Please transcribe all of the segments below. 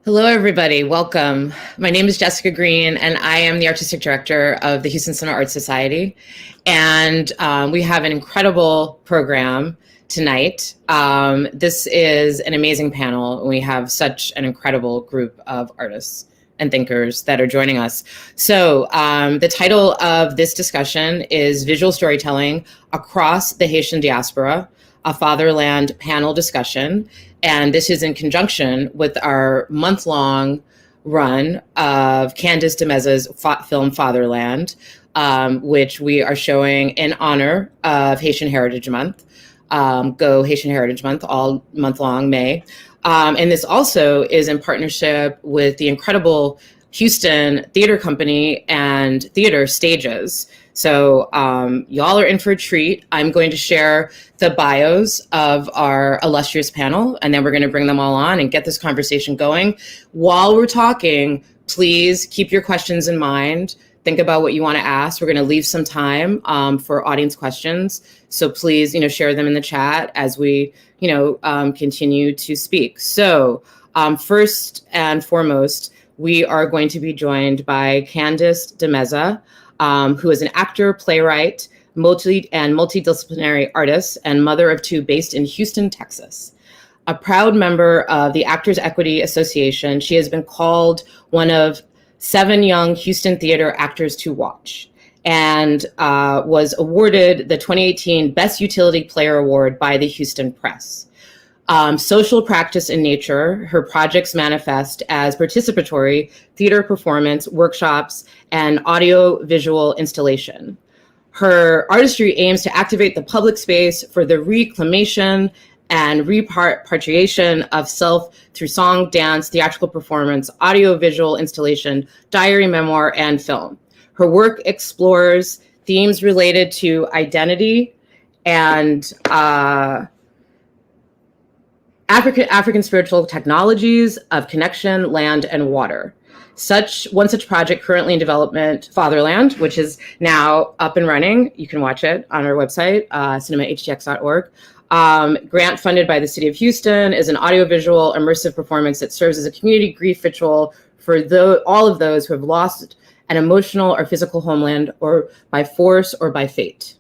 Hello, everybody. Welcome. My name is Jessica Green, and I am the Artistic Director of the Houston Center Art Society. And we have an incredible program tonight. This is an amazing panel, and we have such an incredible group of artists and thinkers that are joining us. So the title of this discussion is Visual Storytelling Across the Haitian Diaspora, a Fatherland panel discussion. And this is in conjunction with our month-long run of Candace DeMeza's film Fatherland, which we are showing in honor of Haitian Heritage Month. Go Haitian Heritage Month, all month long, May. And this also is in partnership with the incredible Houston Theater Company and Theater Stages. So y'all are in for a treat. I'm going to share the bios of our illustrious panel, and then we're going to bring them all on and get this conversation going. While we're talking, please keep your questions in mind. Think about what you want to ask. We're going to leave some time for audience questions. So please, share them in the chat as we, continue to speak. So first and foremost, we are going to be joined by Candace DeMeza, who is an actor, playwright, multidisciplinary artist, and mother of two based in Houston, Texas. A proud member of the Actors Equity Association, she has been called one of 7 young Houston theater actors to watch, and was awarded the 2018 Best Utility Player Award by the Houston Press. Social practice in nature, her projects manifest as participatory theater performance, workshops, and audio-visual installation. Her artistry aims to activate the public space for the reclamation and repatriation of self through song, dance, theatrical performance, audio-visual installation, diary, memoir, and film. Her work explores themes related to identity and African spiritual technologies of connection, land, and water. One such project currently in development, Fatherland, which is now up and running. You can watch it on our website, cinemahtx.org. Grant funded by the City of Houston, is an audiovisual immersive performance that serves as a community grief ritual for all of those who have lost an emotional or physical homeland, or by force or by fate.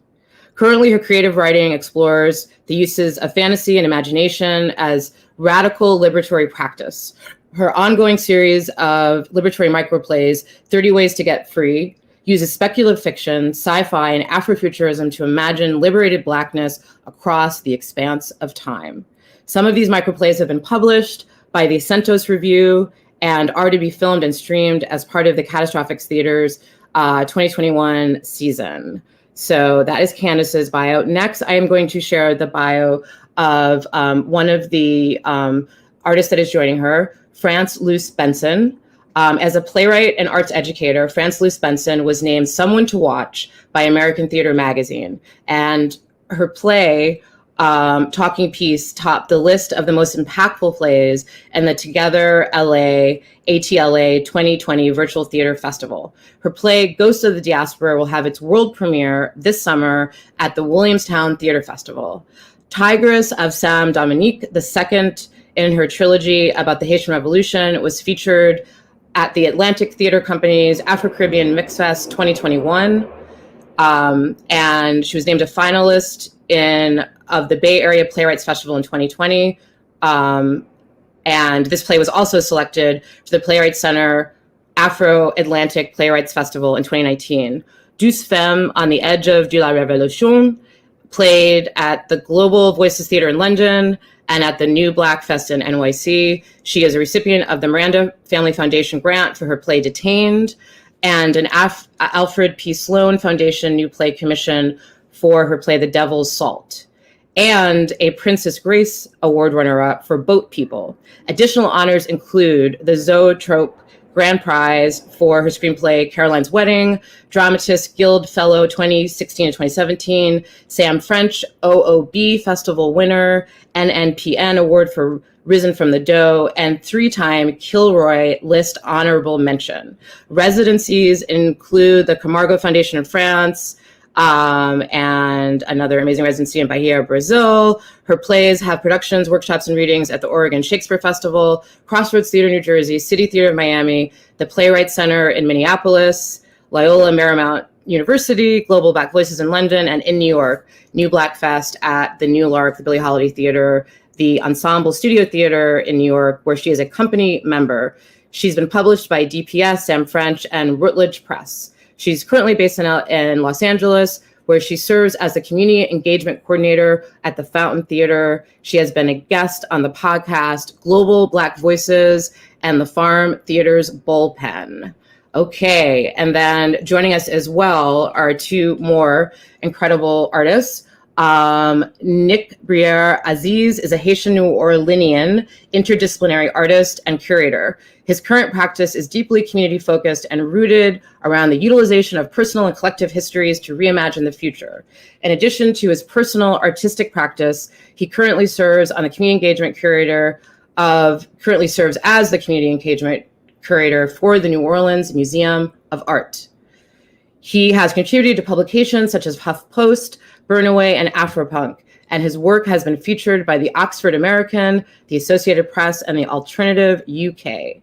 Currently, her creative writing explores the uses of fantasy and imagination as radical liberatory practice. Her ongoing series of liberatory microplays, 30 Ways to Get Free, uses speculative fiction, sci-fi, and Afrofuturism to imagine liberated Blackness across the expanse of time. Some of these microplays have been published by the Centos Review and are to be filmed and streamed as part of the Catastrophic Theater's 2021 season. So that is Candace's bio. Next, I am going to share the bio of one of the artists that is joining her, France Luce Benson. As a playwright and arts educator, France Luce Benson was named Someone to Watch by American Theater Magazine. And her play, Talking Piece, topped the list of the most impactful plays in the Together LA ATLA 2020 Virtual Theater Festival. Her play, Ghosts of the Diaspora, will have its world premiere this summer at the Williamstown Theater Festival. Tigress of Sam Dominique, the second in her trilogy about the Haitian Revolution, was featured at the Atlantic Theater Company's Afro-Caribbean Mix Fest 2021. And she was named a finalist of the Bay Area Playwrights Festival in 2020. And this play was also selected for the Playwrights Center Afro-Atlantic Playwrights Festival in 2019. Douce Femme on the Edge of la Révolution played at the Global Voices Theatre in London and at the New Black Fest in NYC. She is a recipient of the Miranda Family Foundation grant for her play Detained, and an Alfred P. Sloan Foundation New Play Commission for her play The Devil's Salt, and a Princess Grace Award runner-up for Boat People. Additional honors include the Zoetrope Grand Prize for her screenplay Caroline's Wedding, Dramatist Guild Fellow 2016 and 2017, Sam French OOB Festival winner, NNPN Award for Risen from the Dough, and 3-time Kilroy List honorable mention. Residencies include the Camargo Foundation in France, and another amazing residency in Bahia, Brazil. Her plays have productions, workshops, and readings at the Oregon Shakespeare Festival, Crossroads Theater, New Jersey, City Theater of Miami, the Playwright Center in Minneapolis, Loyola Marymount University, Global Black Voices in London, and in New York, New Black Fest at the New Lark, the Billie Holiday Theater, the Ensemble Studio Theater in New York, where she is a company member. She's been published by DPS, Sam French, and Routledge Press. She's currently based in Los Angeles, where she serves as the community engagement coordinator at the Fountain Theater. She has been a guest on the podcast Global Black Voices and the Farm Theater's Bullpen. Okay, and then joining us as well are two more incredible artists. Nick Brier Aziz is a Haitian New Orleanian interdisciplinary artist and curator. His current practice is deeply community focused and rooted around the utilization of personal and collective histories to reimagine the future. In addition to his personal artistic practice, he currently serves as the community engagement curator for the New Orleans Museum of Art. He has contributed to publications such as HuffPost, Burnaway, and Afropunk, and his work has been featured by the Oxford American, the Associated Press, and the Alternative UK.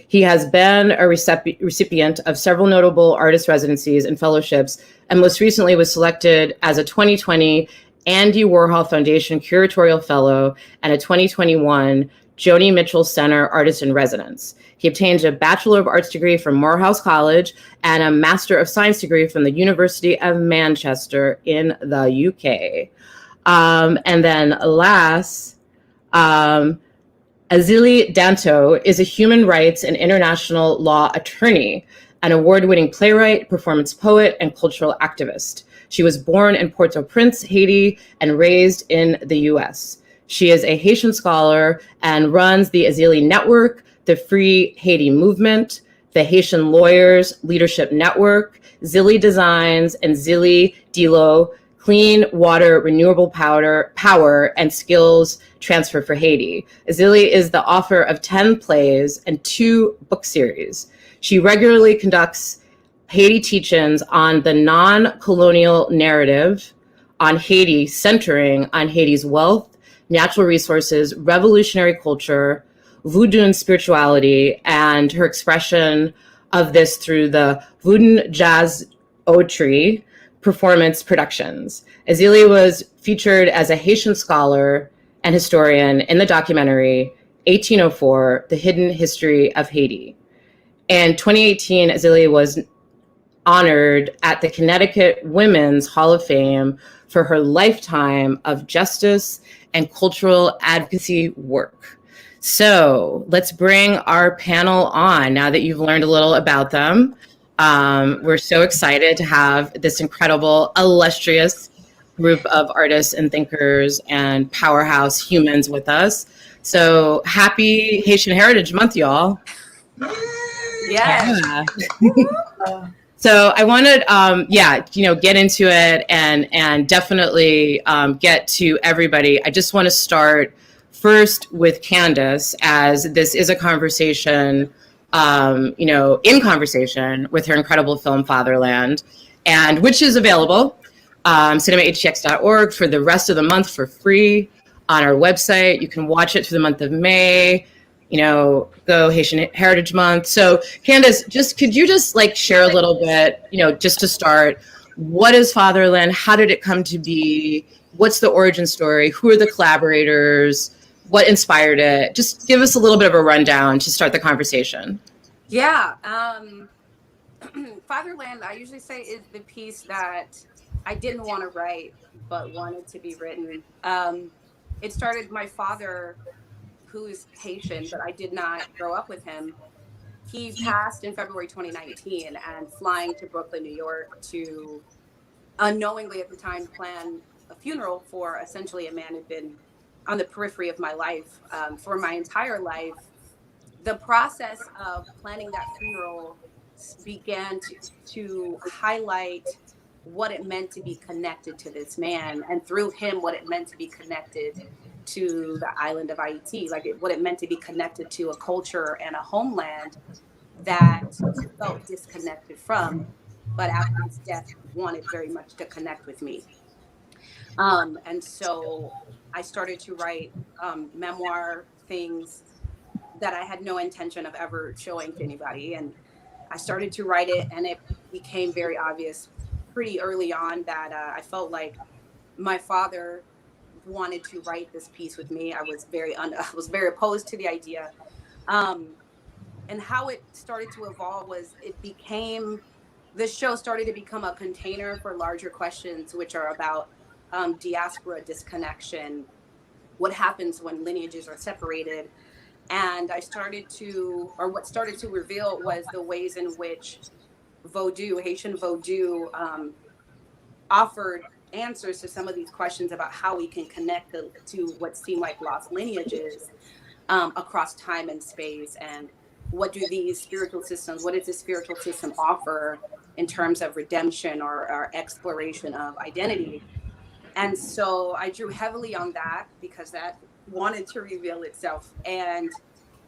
He has been a recipient of several notable artist residencies and fellowships, and most recently was selected as a 2020 Andy Warhol Foundation Curatorial Fellow and a 2021 Joni Mitchell Center Artist in Residence. He obtained a Bachelor of Arts degree from Morehouse College and a Master of Science degree from the University of Manchester in the UK. And then last, Azili Danto is a human rights and international law attorney, an award-winning playwright, performance poet, and cultural activist. She was born in Port-au-Prince, Haiti, and raised in the US. She is a Haitian scholar and runs the Azili Network, the Free Haiti Movement, the Haitian Lawyers Leadership Network, Zili Designs, and Zili Dilo, Clean Water, Renewable Power, and Skills Transfer for Haiti. Azili is the author of 10 plays and 2 book series. She regularly conducts Haiti teach-ins on the non-colonial narrative on Haiti, centering on Haiti's wealth, natural resources, revolutionary culture, voodoo spirituality, and her expression of this through the Voodoo Jazz Otri performance productions. Azili was featured as a Haitian scholar and historian in the documentary 1804, The Hidden History of Haiti. In 2018, Azili was honored at the Connecticut Women's Hall of Fame for her lifetime of justice and cultural advocacy work. So let's bring our panel on now that you've learned a little about them. We're so excited to have this incredible, illustrious group of artists and thinkers and powerhouse humans with us. So happy Haitian Heritage Month, y'all. Yes. Yeah. So I wanted, get into it and definitely get to everybody. I just want to start first with Candace, as this is a conversation, in conversation with her incredible film Fatherland, and which is available cinemahtx.org for the rest of the month for free on our website. You can watch it through the month of May. Go Haitian Heritage Month. So Candace, could you share a little bit, just to start, what is Fatherland? How did it come to be? What's the origin story? Who are the collaborators? What inspired it? Just give us a little bit of a rundown to start the conversation. Yeah. Fatherland, I usually say, is the piece that I didn't want to write, but wanted to be written. It started, my father, who is Haitian, but I did not grow up with him. He passed in February 2019, and flying to Brooklyn, New York to unknowingly at the time plan a funeral for essentially a man who'd been on the periphery of my life for my entire life. The process of planning that funeral began to highlight what it meant to be connected to this man, and through him, what it meant to be connected to the island of Haiti, what it meant to be connected to a culture and a homeland that you felt disconnected from. but after his death wanted very much to connect with me. And so I started to write memoir things that I had no intention of ever showing to anybody. And I started to write it, and it became very obvious pretty early on that I felt like my father wanted to write this piece with me. I was I was very opposed to the idea. And how it started to evolve was the show started to become a container for larger questions, which are about diaspora disconnection, what happens when lineages are separated. And what started to reveal was the ways in which Haitian Vodou, offered answers to some of these questions about how we can connect to what seem like lost lineages across time and space. And what does this spiritual system offer in terms of redemption or exploration of identity? And so I drew heavily on that because that wanted to reveal itself. And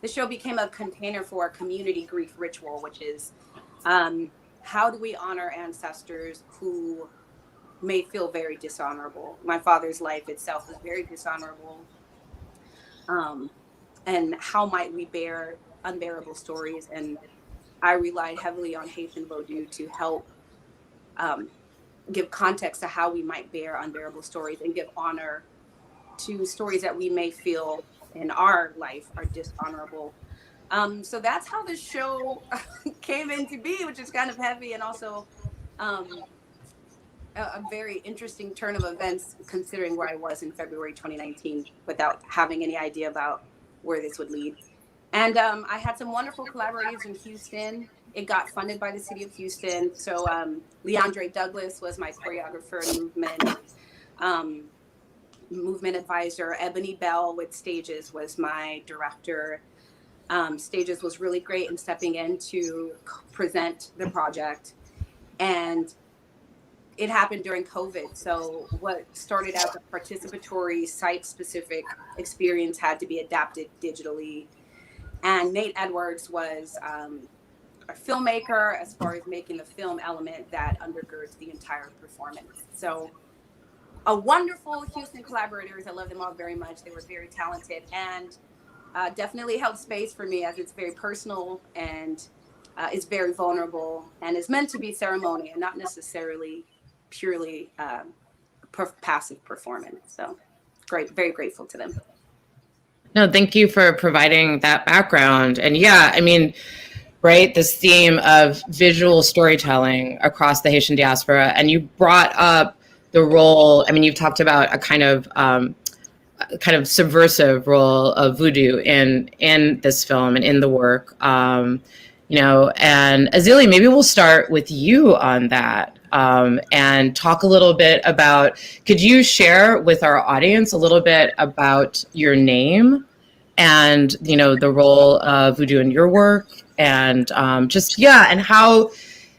the show became a container for a community grief ritual, which is how do we honor ancestors who may feel very dishonorable? My father's life itself was very dishonorable. And how might we bear unbearable stories? And I relied heavily on Haitian Vodou to help give context to how we might bear unbearable stories and give honor to stories that we may feel in our life are dishonorable. So that's how the show came into be, which is kind of heavy and also a very interesting turn of events considering where I was in February 2019 without having any idea about where this would lead. And I had some wonderful collaborators in Houston. It got funded by the city of Houston. So Leandre Douglas was my choreographer and movement advisor. Ebony Bell with Stages was my director. Stages was really great in stepping in to present the project. And it happened during COVID. So what started out as a participatory site-specific experience had to be adapted digitally. And Nate Edwards was a filmmaker as far as making the film element that undergirds the entire performance. So a wonderful Houston collaborators. I love them all very much. They were very talented and definitely held space for me as it's very personal and is very vulnerable and is meant to be ceremony and not necessarily purely passive performance. So great, very grateful to them. No, thank you for providing that background. And yeah, I mean, right, this theme of visual storytelling across the Haitian diaspora, and you brought up the role, I mean, you've talked about a kind of subversive role of voodoo in this film and in the work, you know, and Azili, maybe we'll start with you on that. And talk a little bit about, could you share with our audience a little bit about your name and, you know, the role of voodoo in your work and and how,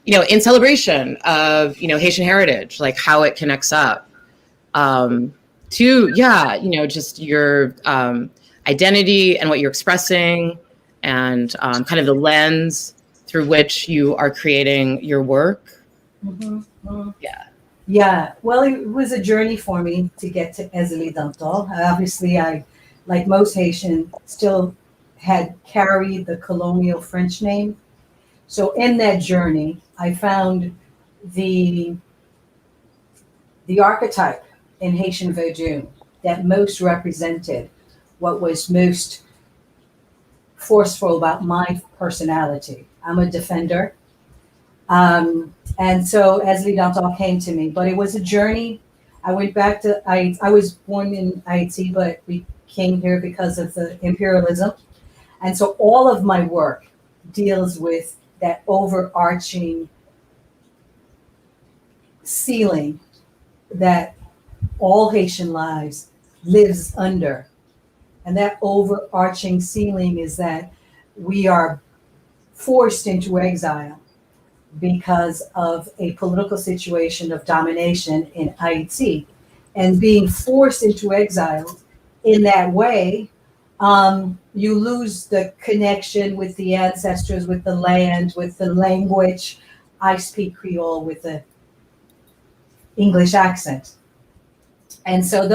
you know, in celebration of, you know, Haitian heritage, like how it connects up to, you know, just your identity and what you're expressing and kind of the lens through which you are creating your work. Mm-hmm. Mm-hmm. Yeah. Well, it was a journey for me to get to Ezeli Dantal. Obviously, I, like most Haitian, still had carried the colonial French name. So in that journey, I found the archetype in Haitian Vodou that most represented what was most forceful about my personality. I'm a defender. And so Ezeli Dantal came to me, but it was a journey. I went back to, I was born in Haiti, but we came here because of the imperialism. And so all of my work deals with that overarching ceiling that all Haitian lives lives under. And that overarching ceiling is that we are forced into exile because of a political situation of domination in Haiti. And being forced into exile in that way, you lose the connection with the ancestors, with the land, with the language, I speak Creole with a English accent. And so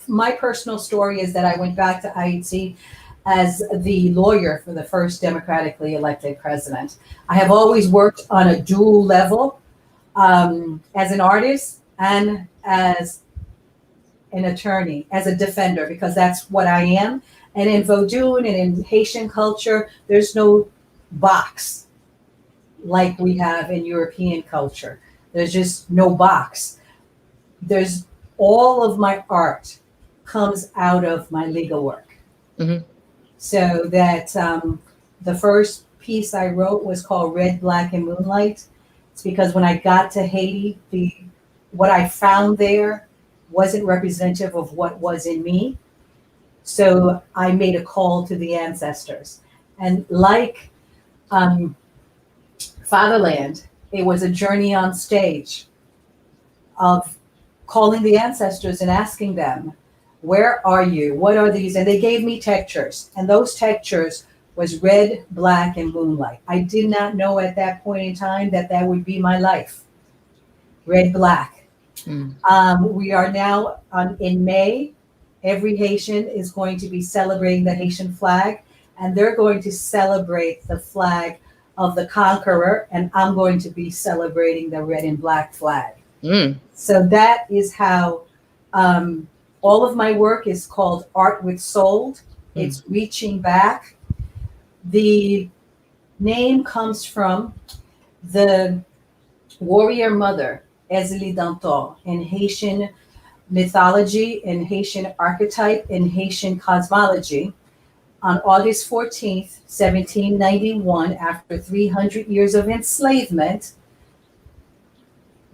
my personal story is that I went back to Haiti as the lawyer for the first democratically elected president. I have always worked on a dual level, as an artist and as an attorney, as a defender, because that's what I am. And in Vodun and in Haitian culture, there's no box like we have in European culture. There's just no box. There's all of my art comes out of my legal work. Mm-hmm. So that the first piece I wrote was called Red, Black, and Moonlight. It's because when I got to Haiti, what I found there wasn't representative of what was in me. So I made a call to the ancestors. And like Fatherland, it was a journey on stage of calling the ancestors and asking them, where are you? What are these? And they gave me textures. And those textures was red, black, and moonlight. I did not know at that point in time that that would be my life. Red, black. We are now in May. Every Haitian is going to be celebrating the Haitian flag, and they're going to celebrate the flag of the conqueror, and I'm going to be celebrating the red and black flag. So that is how all of my work is called Art with Soul. It's reaching back. The name comes from the warrior mother, Ezeli Dantor, in Haitian mythology, in Haitian archetype, in Haitian cosmology. On August 14th, 1791, after 300 years of enslavement,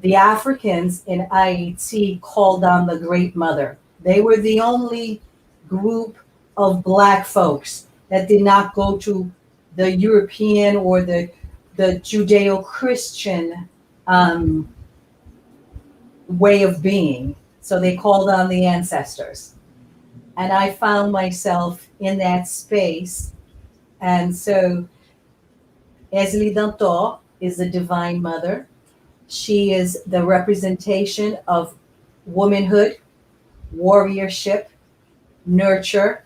the Africans in Haiti called on the Great Mother. They were the only group of Black folks that did not go to the European or the Judeo-Christian way of being. So they called on the ancestors. And I found myself in that space. And so Ezeli Dantor is the Divine Mother. She is the representation of womanhood, warriorship, nurture,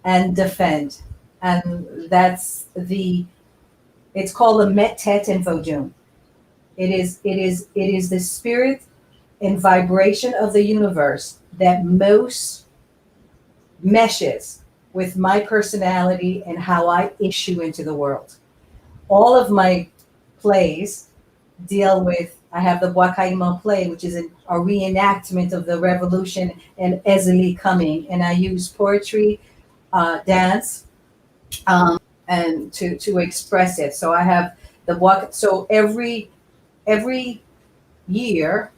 and defend. And it's called a Metet in Vodun. It is the spirit and vibration of the universe that most meshes with my personality and how I issue into the world. All of my plays deal with, I have the Bois-Caïman play, which is a reenactment of the revolution and Ezeli coming. And I use poetry, dance, and to express it. So I have so every year,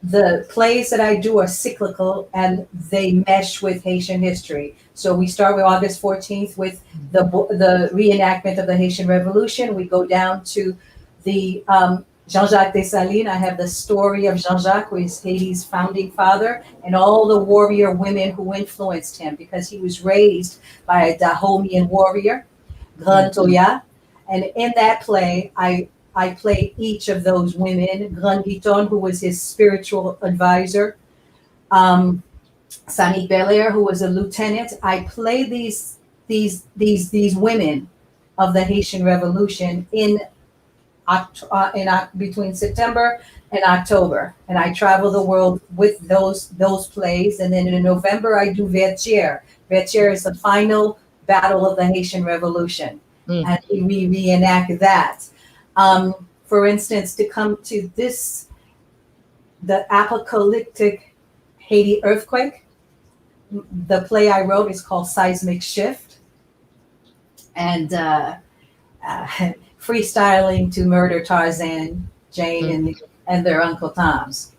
the plays that I do are cyclical and they mesh with Haitian history. So we start with August 14th with the reenactment of the Haitian Revolution. We go down to the Jean-Jacques Dessalines. I have the story of Jean-Jacques, who is Haiti's founding father, and all the warrior women who influenced him, because he was raised by a Dahomian warrior, Grand Toya. And in that play, I play each of those women. Grand Guiton, who was his spiritual advisor, Sani Belair, who was a lieutenant. I play these women of the Haitian Revolution between September and October, and I travel the world with those plays. And then in November, I do Vertier. Vertier is the final battle of the Haitian Revolution, and we reenact that. For instance, to come to the apocalyptic Haiti earthquake, the play I wrote is called Seismic Shift, and freestyling to murder Tarzan, Jane, and their Uncle Toms.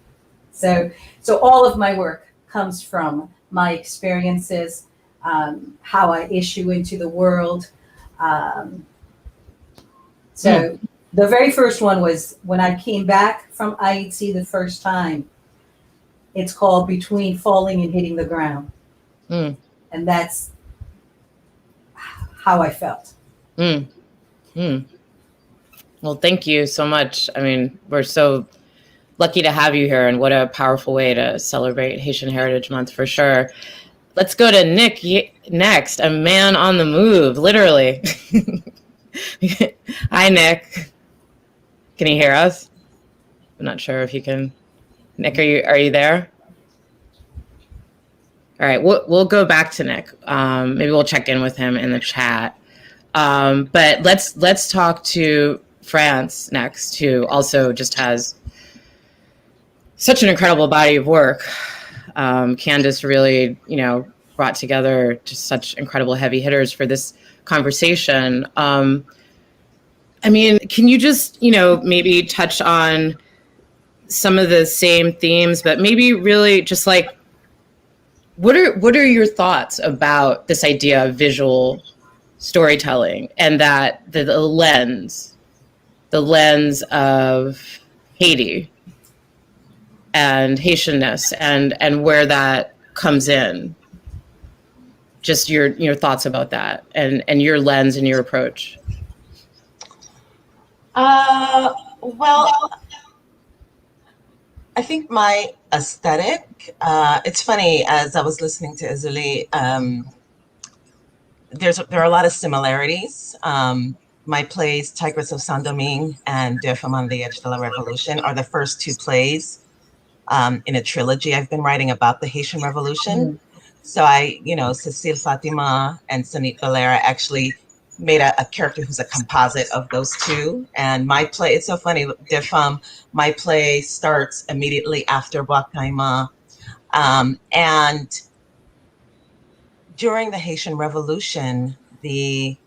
So all of my work comes from my experiences, how I issue into the world. The very first one was when I came back from Haiti the first time. It's called Between Falling and Hitting the Ground. And that's how I felt. Well, thank you so much. I mean, we're so lucky to have you here, and what a powerful way to celebrate Haitian Heritage Month for sure. Let's go to Nick next, a man on the move, literally. Hi, Nick. Can you hear us? I'm not sure if you can. Nick, are you there? All right, we'll go back to Nick. Maybe we'll check in with him in the chat. But let's talk to France next, who also just has such an incredible body of work. Candace really, brought together just such incredible heavy hitters for this conversation. I mean, can you just, maybe touch on some of the same themes, but maybe really just like, what are your thoughts about this idea of visual storytelling and that the lens of Haiti and Haitianness and where that comes in? Just your thoughts about that and your lens and your approach. Well, I think my aesthetic, it's funny, as I was listening to Izuli, there are a lot of similarities. My plays, Tigress of Saint-Domingue and Deux Femmes on the Edge de la Revolution, are the first two plays in a trilogy I've been writing about the Haitian Revolution. So Cécile Fatima and Sanit Valera actually made a character who's a composite of those two. And my play, it's so funny, Deux Femmes, my play starts immediately after Wakaima. And during the Haitian Revolution, the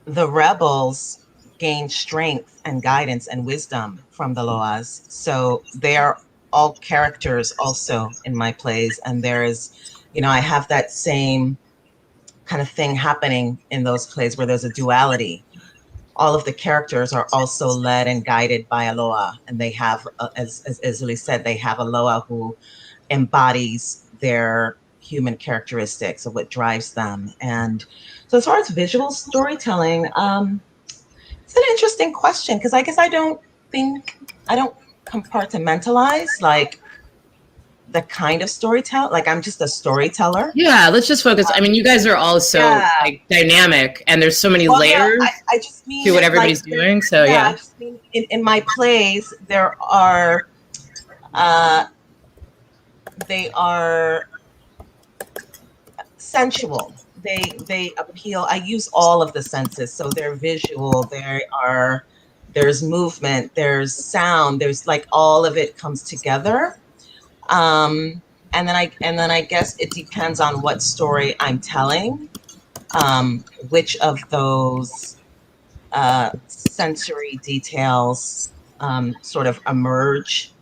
rebels gained strength and guidance and wisdom from the Loas. So they are all characters also in my plays. And there is, I have that same kind of thing happening in those plays where there's a duality. All of the characters are also led and guided by a Loa. And they have, as Izuli said, they have a Loa who embodies their human characteristics of what drives them. And so as far as visual storytelling, it's an interesting question, because I guess I don't compartmentalize like the kind of storyteller. Like I'm just a storyteller. Yeah, let's just focus. I mean, you guys are all so like dynamic, and there's so many layers I just mean to what everybody's doing. So I just mean in my plays there are they are sensual. They appeal. I use all of the senses, so they're visual. There's movement. There's sound. There's like all of it comes together. And then I guess it depends on what story I'm telling. Which of those sensory details sort of emerge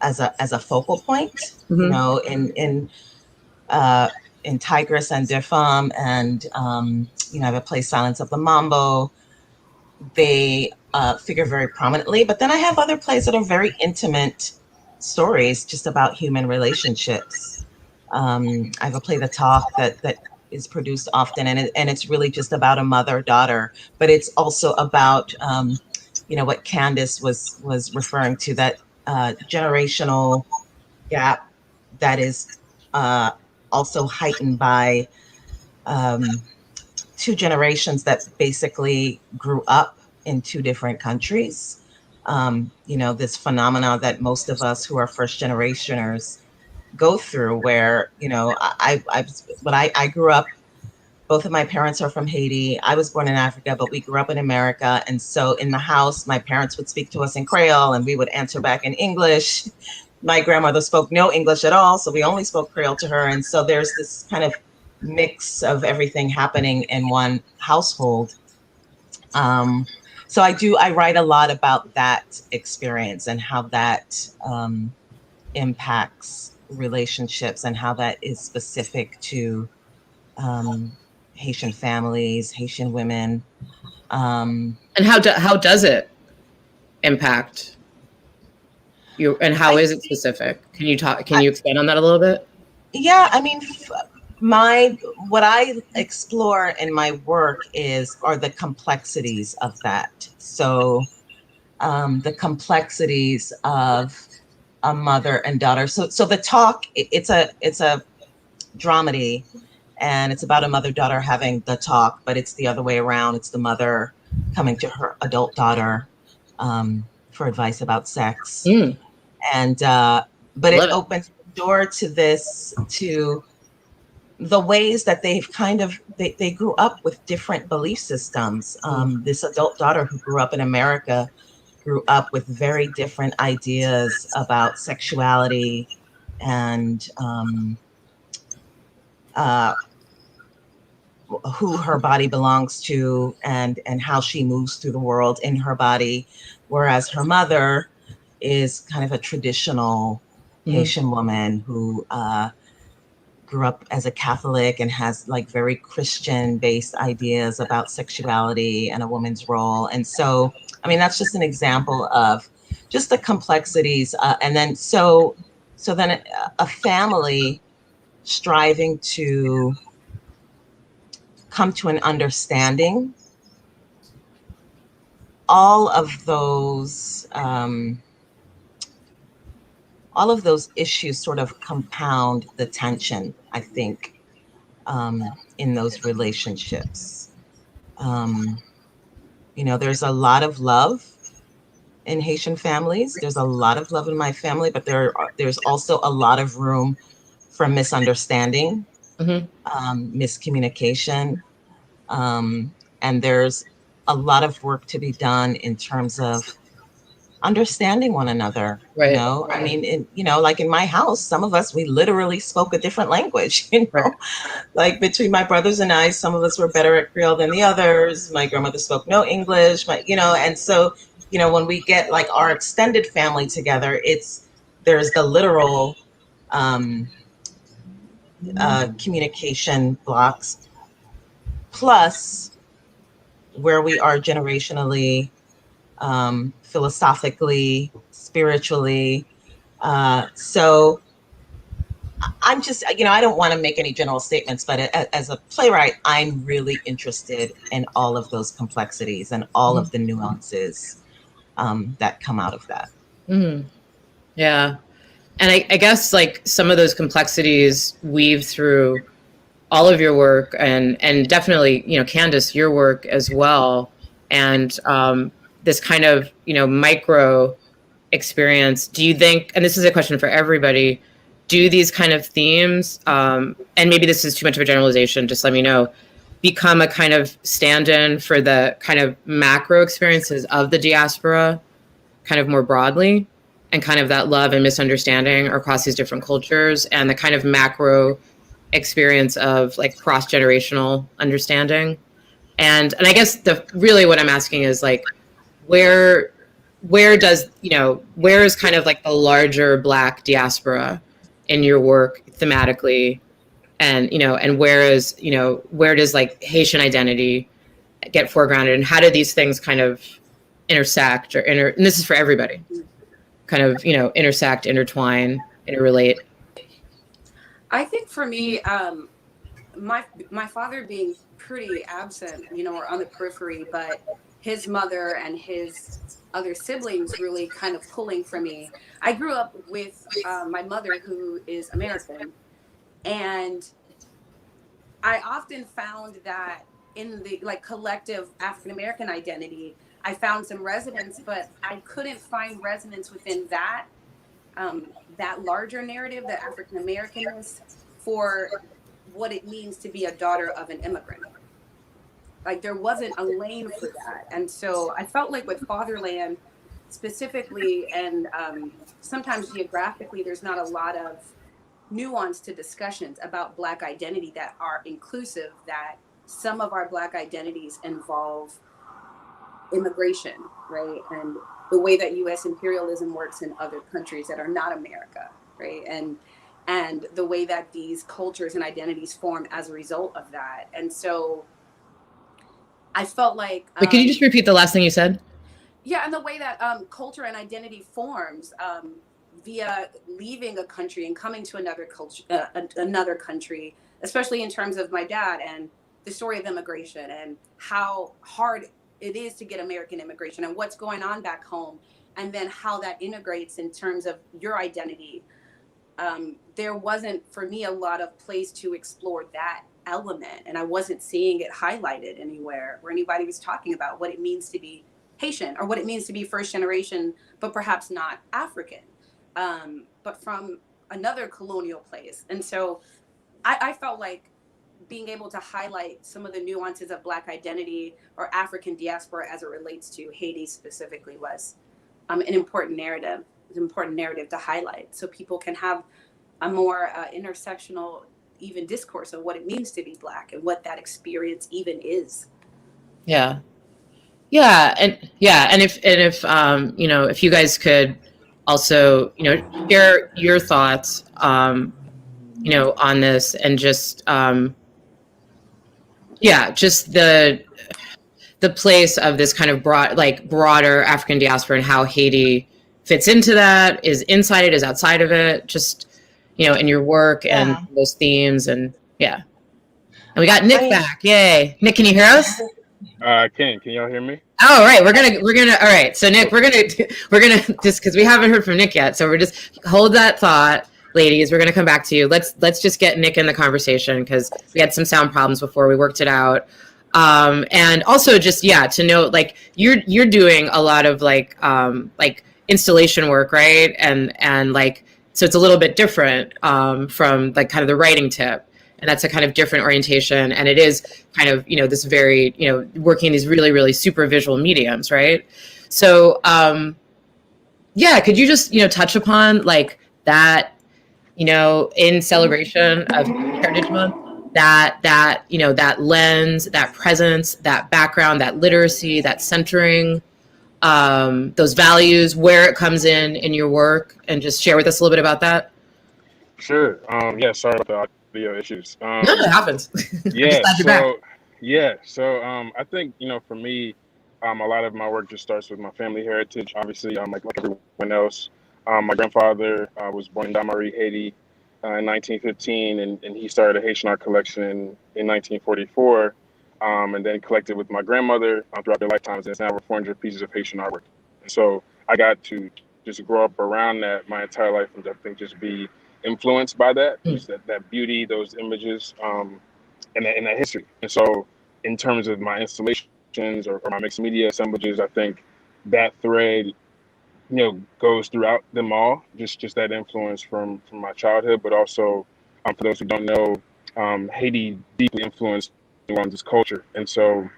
as a focal point. Mm-hmm. In Tigress and Deux Femmes, and I have a play Silence of the Mambo. They figure very prominently, but then I have other plays that are very intimate stories, just about human relationships. I have a play, The Talk, that is produced often, and it's really just about a mother-daughter, but it's also about what Candace was referring to, that generational gap that is also heightened by two generations that basically grew up in two different countries. This phenomena that most of us who are first generationers go through, where, I grew up, both of my parents are from Haiti. I was born in Africa, but we grew up in America. And so in the house, my parents would speak to us in Creole and we would answer back in English. My grandmother spoke no English at all, so we only spoke Creole to her. And so there's this kind of mix of everything happening in one household. So I write a lot about that experience and how that impacts relationships and how that is specific to Haitian families, Haitian women. And how does it impact you, and how is it specific? Can you expand on that a little bit? Yeah, I mean, what I explore in my work are the complexities of that. So the complexities of a mother and daughter. So the talk, it's a dramedy, and it's about a mother-daughter having the talk, but it's the other way around. It's the mother coming to her adult daughter for advice about sex. And but it opens the door to the ways that they've they grew up with different belief systems. This adult daughter who grew up in America grew up with very different ideas about sexuality and who her body belongs to and how she moves through the world in her body, whereas her mother is kind of a traditional Haitian woman who grew up as a Catholic and has like very Christian-based ideas about sexuality and a woman's role. And so, I mean, that's just an example of just the complexities. And then so then a family striving to come to an understanding. All of those issues sort of compound the tension, I think, in those relationships. You know, there's a lot of love in Haitian families. There's a lot of love in my family, but there's also a lot of room for misunderstanding, miscommunication, and there's a lot of work to be done in terms of understanding one another. Right. You know, I mean, like in my house, some of us, we literally spoke a different language, like between my brothers and I, some of us were better at Creole than the others. My grandmother spoke no English, and so, when we get like our extended family together, there's the literal communication blocks, plus where we are generationally, philosophically, spiritually. So I'm just, I don't want to make any general statements, but as a playwright, I'm really interested in all of those complexities and all of the nuances that come out of that. Yeah. And I guess like some of those complexities weave through all of your work and definitely, Candace, your work as well. And this kind of, micro experience, do you think, and this is a question for everybody, do these kind of themes, and maybe this is too much of a generalization, just let me know, become a kind of stand-in for the kind of macro experiences of the diaspora kind of more broadly, and kind of that love and misunderstanding across these different cultures and the kind of macro experience of like cross-generational understanding? And I guess really what I'm asking is like, where is kind of like the larger Black diaspora in your work thematically, and where does like Haitian identity get foregrounded, and how do these things kind of intersect and this is for everybody, kind of intersect, intertwine, interrelate? I think for me, my father being pretty absent, or on the periphery, but his mother and his other siblings really kind of pulling for me. I grew up with my mother, who is American, and I often found that in the like collective African-American identity, I found some resonance, but I couldn't find resonance within that larger narrative, that African-Americanness, for what it means to be a daughter of an immigrant. Like there wasn't a lane for that. And so I felt like with Fatherland specifically, and sometimes geographically, there's not a lot of nuance to discussions about Black identity that are inclusive, that some of our Black identities involve immigration, right? And the way that US imperialism works in other countries that are not America, right? And the way that these cultures and identities form as a result of that. And so I felt like... But could you just repeat the last thing you said? Yeah, and the way that culture and identity forms via leaving a country and coming to another country, especially in terms of my dad and the story of immigration and how hard it is to get American immigration and what's going on back home, and then how that integrates in terms of your identity. There wasn't, for me, a lot of place to explore that element, and I wasn't seeing it highlighted anywhere where anybody was talking about what it means to be Haitian or what it means to be first generation, but perhaps not African, but from another colonial place. And so I felt like being able to highlight some of the nuances of Black identity or African diaspora as it relates to Haiti specifically was an important narrative. It's an important narrative to highlight so people can have a more intersectional even discourse of what it means to be Black and what that experience even is. Yeah. And if you know, if you guys could also, you know, share your thoughts, you know, on this, and just just the place of this kind of broader African diaspora and how Haiti fits into that, is inside it, is outside of it, just, you know, in your work and those themes. And and we got Nick back. Yay. Nick, can you hear us? Can y'all hear me? All right, we're gonna all right. So Nick, we're gonna just, because we haven't heard from Nick yet, so we're just hold that thought, ladies. We're gonna come back to you. Let's just get Nick in the conversation, because we had some sound problems before we worked it out. And also just to note, like, you're doing a lot of like installation work, right? And like, so it's a little bit different from like kind of the writing tip. And that's a kind of different orientation. And it is kind of, you know, this very, you know, working in these really, really super visual mediums, right? So, could you just, you know, touch upon like that, you know, in celebration of Heritage Month, that, you know, that lens, that presence, that background, that literacy, that centering, those values, where it comes in your work, and just share with us a little bit about that? Sure. Sorry about the video issues. No, it happens. So I think, you know, for me, a lot of my work just starts with my family heritage. Obviously, like everyone else, my grandfather was born in Marie, Haiti, in 1915, and he started a Haitian art collection in 1944, and then collected with my grandmother throughout their lifetimes. And it's now over 400 pieces of Haitian artwork. And so I got to just grow up around that my entire life, and I think just be influenced by that, just that beauty, those images, and that history. And so in terms of my installations or my mixed media assemblages, I think that thread, you know, goes throughout them all, just that influence from my childhood, but also, for those who don't know, Haiti deeply influenced New Orleans' culture. And so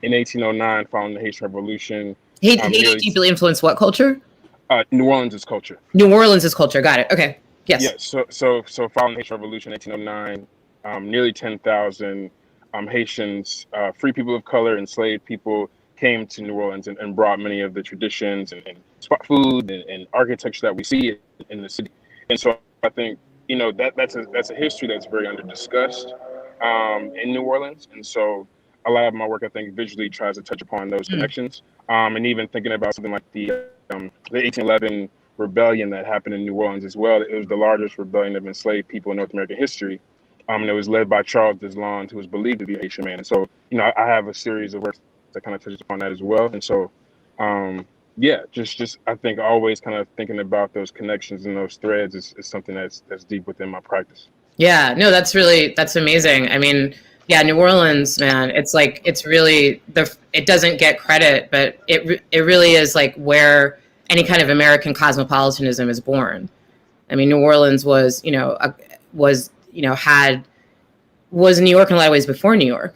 in 1809, following the Haitian Revolution, Haiti deeply influenced what culture? New Orleans' culture. New Orleans' culture. Got it. Okay. Yes. Yeah. So following the Haitian Revolution, 1809, nearly 10,000 Haitians, free people of color, enslaved people, came to New Orleans and brought many of the traditions and spot food and architecture that we see in the city. And so I think, you know, that's a history that's very under discussed in New Orleans. And so a lot of my work, I think, visually tries to touch upon those connections. And even thinking about something like the 1811 rebellion that happened in New Orleans as well. It was the largest rebellion of enslaved people in North American history. And it was led by Charles Deslons, who was believed to be a Haitian man. And so, you know, I have a series of works that kind of touches upon that as well. And so, just I think always kind of thinking about those connections and those threads is something that's deep within my practice. Yeah, no, that's amazing. I mean, New Orleans, man, it's like, it's really it doesn't get credit, but it really is like where any kind of American cosmopolitanism is born. I mean, New Orleans was New York in a lot of ways before New York,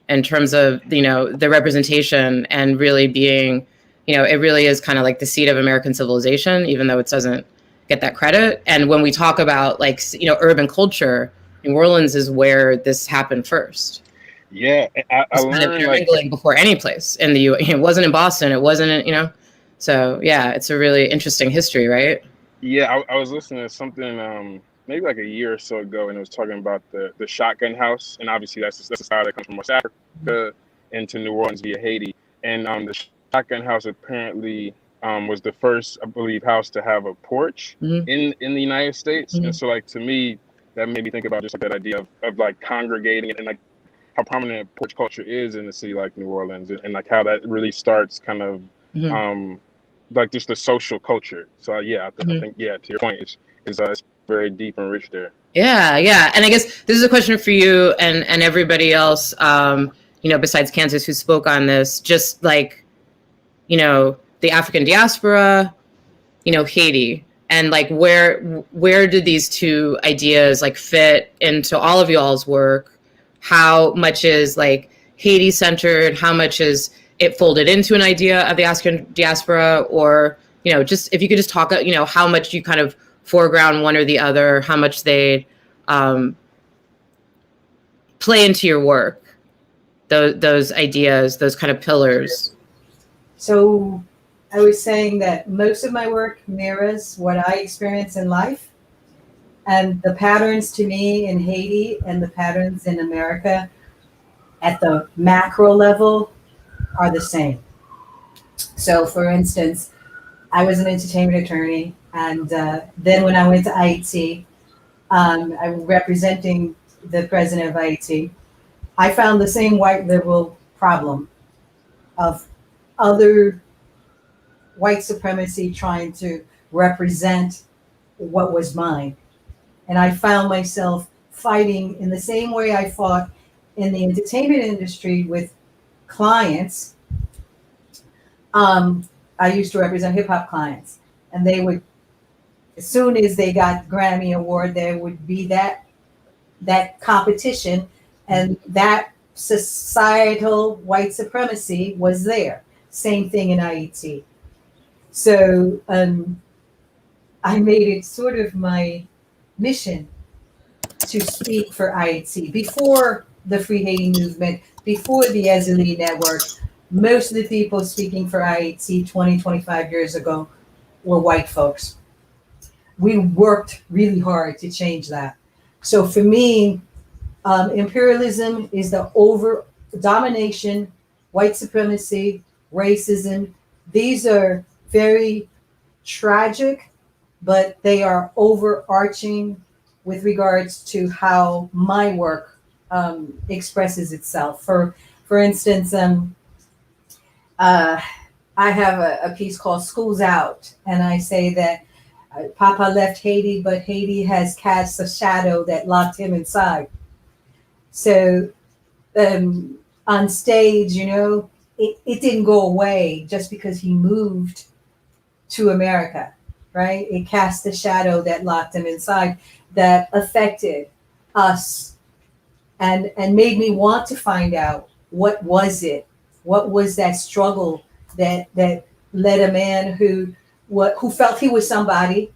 in terms of, you know, the representation and really being, you know, it really is kind of like the seat of American civilization, even though it doesn't get that credit. And when we talk about, like, you know, urban culture, New Orleans is where this happened first. Yeah, I learned, kind of intermingling before any place in the U.S. It wasn't in Boston. It wasn't, you know. So yeah, it's a really interesting history, right? Yeah, I was listening to something maybe like a year or so ago, and it was talking about the shotgun house, and obviously that's a style that comes from West Africa into New Orleans via Haiti. And the shotgun house apparently was the first, I believe, house to have a porch in the United States. And so, like, to me, that made me think about just like that idea of like congregating and like how prominent porch culture is in a city like New Orleans, and like how that really starts kind of like just the social culture. So yeah, I think yeah, to your point, it's very deep and rich there. Yeah. And I guess this is a question for you and everybody else, besides Kansas who spoke on this, just like, the African diaspora, Haiti, and like where did these two ideas like fit into all of y'all's work? How much is like Haiti centered? How much is it folded into an idea of the African diaspora? Or, just if you could just talk, how much you kind of foreground one or the other, how much they play into your work, those ideas, those kind of pillars. So I was saying that most of my work mirrors what I experience in life. And the patterns to me in Haiti and the patterns in America at the macro level are the same. So for instance, I was an entertainment attorney. And then when I went to Haiti, I was representing the president of Haiti. I found the same white liberal problem of other white supremacy trying to represent what was mine. And I found myself fighting in the same way I fought in the entertainment industry with clients. I used to represent hip hop clients, and they would, as soon as they got Grammy Award, there would be that competition, and that societal white supremacy was there. Same thing in Haiti. So I made it sort of my mission to speak for Haiti. Before the Free Haiti movement, before the Aziz network, most of the people speaking for Haiti 20, 25 years ago were white folks. We worked really hard to change that. So for me, imperialism is the over domination, white supremacy, racism. These are very tragic, but they are overarching with regards to how my work expresses itself. For instance, I have a piece called School's Out, and I say that Papa left Haiti, but Haiti has cast a shadow that locked him inside. So on stage, it didn't go away just because he moved to America, right? It cast a shadow that locked him inside, that affected us and made me want to find out what was that struggle that led a man who felt he was somebody,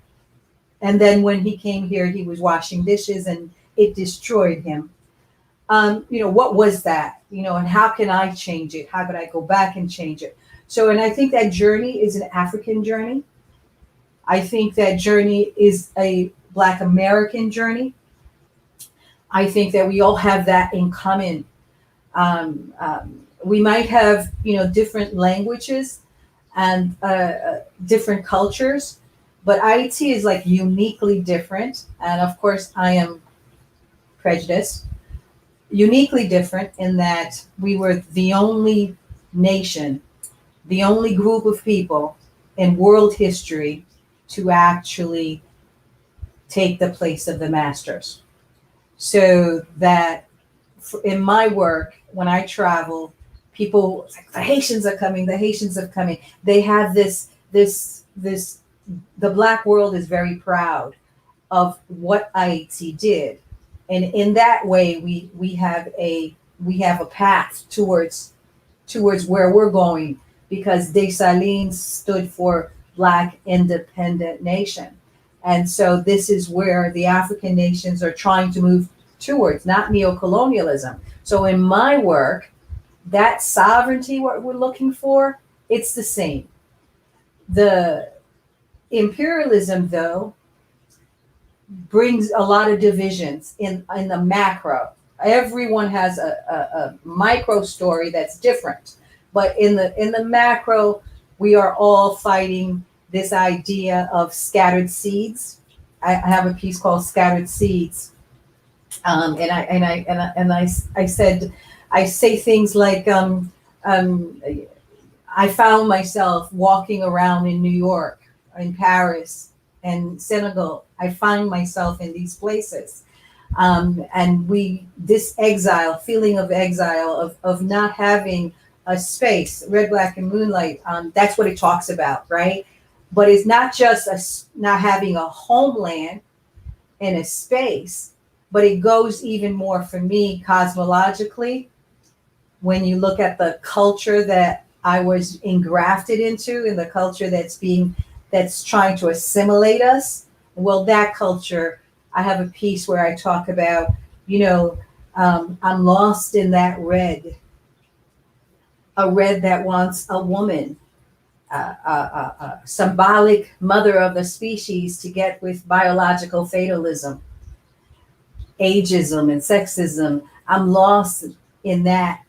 and then when he came here, he was washing dishes and it destroyed him. What was that? And how can I change it? How could I go back and change it? So, and I think that journey is an African journey. I think that journey is a Black American journey. I think that we all have that in common. We might have, different languages and different cultures, but IT is like uniquely different. And of course, I am prejudiced. Uniquely different in that we were the only nation, the only group of people in world history to actually take the place of the masters. So that in my work, when I travel, people like, the Haitians are coming, the Haitians are coming. They have this, the Black world is very proud of what Haiti did. And in that way, we have a path towards where we're going, because Dessalines stood for Black independent nation. And so this is where the African nations are trying to move towards, not neocolonialism. So in my work, that sovereignty, what we're looking for, it's the same. The imperialism, though, brings a lot of divisions in the macro. Everyone has a micro story that's different, but in the macro, we are all fighting this idea of scattered seeds. I have a piece called Scattered Seeds, I say things like, I found myself walking around in New York, in Paris, and Senegal. I find myself in these places. And this exile, feeling of exile, of not having a space, Red, Black, and Moonlight, that's what it talks about, right? But it's not just not having a homeland and a space, but it goes even more for me cosmologically. When you look at the culture that I was engrafted into, and the culture that's trying to assimilate us, well, that culture, I have a piece where I talk about, I'm lost in that red, a red that wants a woman, a symbolic mother of the species to get with biological fatalism, ageism, and sexism. I'm lost in that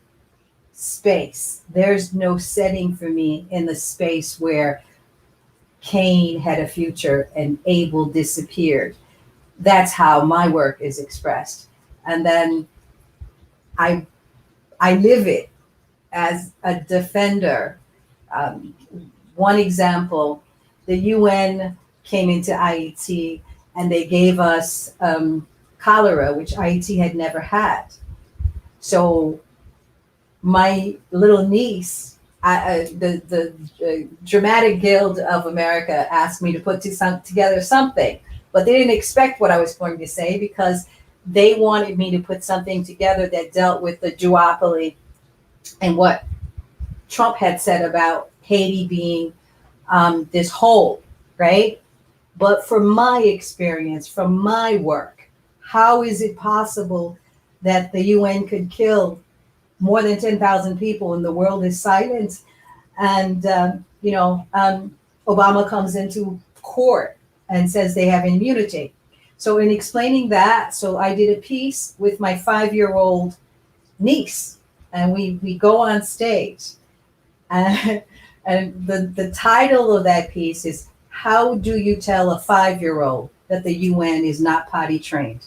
space. There's no setting for me in the space where Cain had a future and Abel disappeared. That's how my work is expressed. And then I live it as a defender. One example, the UN came into Haiti and they gave us cholera, which Haiti had never had. So my little niece, the Dramatic Guild of America asked me to put together something, but they didn't expect what I was going to say, because they wanted me to put something together that dealt with the duopoly and what Trump had said about Haiti being this whole, right? But from my experience, from my work, how is it possible that the UN could kill more than 10,000 people and the world is silent? And, Obama comes into court and says they have immunity. So in explaining that, so I did a piece with my 5-year-old niece, and we go on stage. And the title of that piece is, how do you tell a 5-year-old that the UN is not potty trained?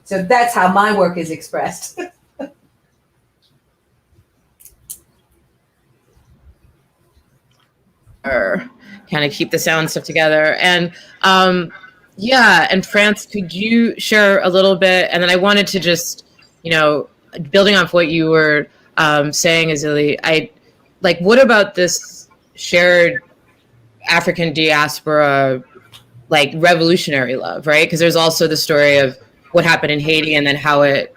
So that's how my work is expressed. Or kind of keep the sound stuff together. And and France, could you share a little bit? And then I wanted to just, building off what you were saying, Aziz, what about this shared African diaspora, revolutionary love, right? Because there's also the story of what happened in Haiti and then how it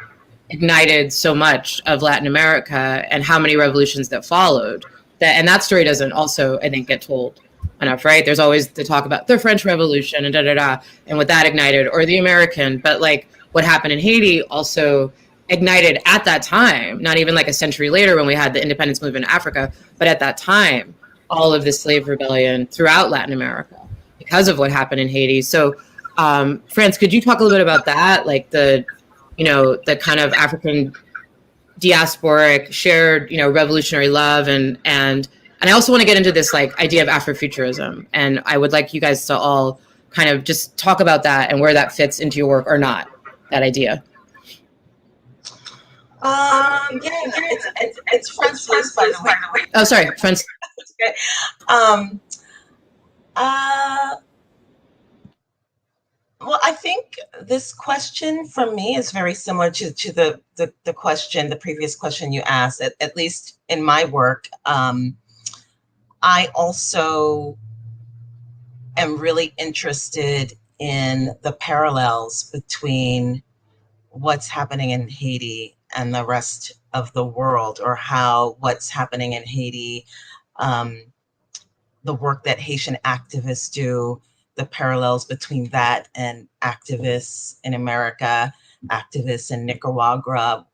ignited so much of Latin America and how many revolutions that followed. And that story doesn't also, I think, get told enough, right? There's always the talk about the French Revolution and and what that ignited, or the American, but what happened in Haiti also ignited at that time, not even a century later when we had the independence movement in Africa, but at that time, all of the slave rebellion throughout Latin America because of what happened in Haiti. So, France, could you talk a little bit about that? The kind of African diasporic shared, revolutionary love. And I also want to get into this idea of Afrofuturism. And I would like you guys to all kind of just talk about that and where that fits into your work or not, that idea. It's Francis, by the way. Oh, sorry, Francis. Well, I think this question for me is very similar to the question, the previous question you asked, at least in my work. I also am really interested in the parallels between what's happening in Haiti and the rest of the world, or how what's happening in Haiti, the work that Haitian activists do, the parallels between that and activists in America, activists in Nicaragua.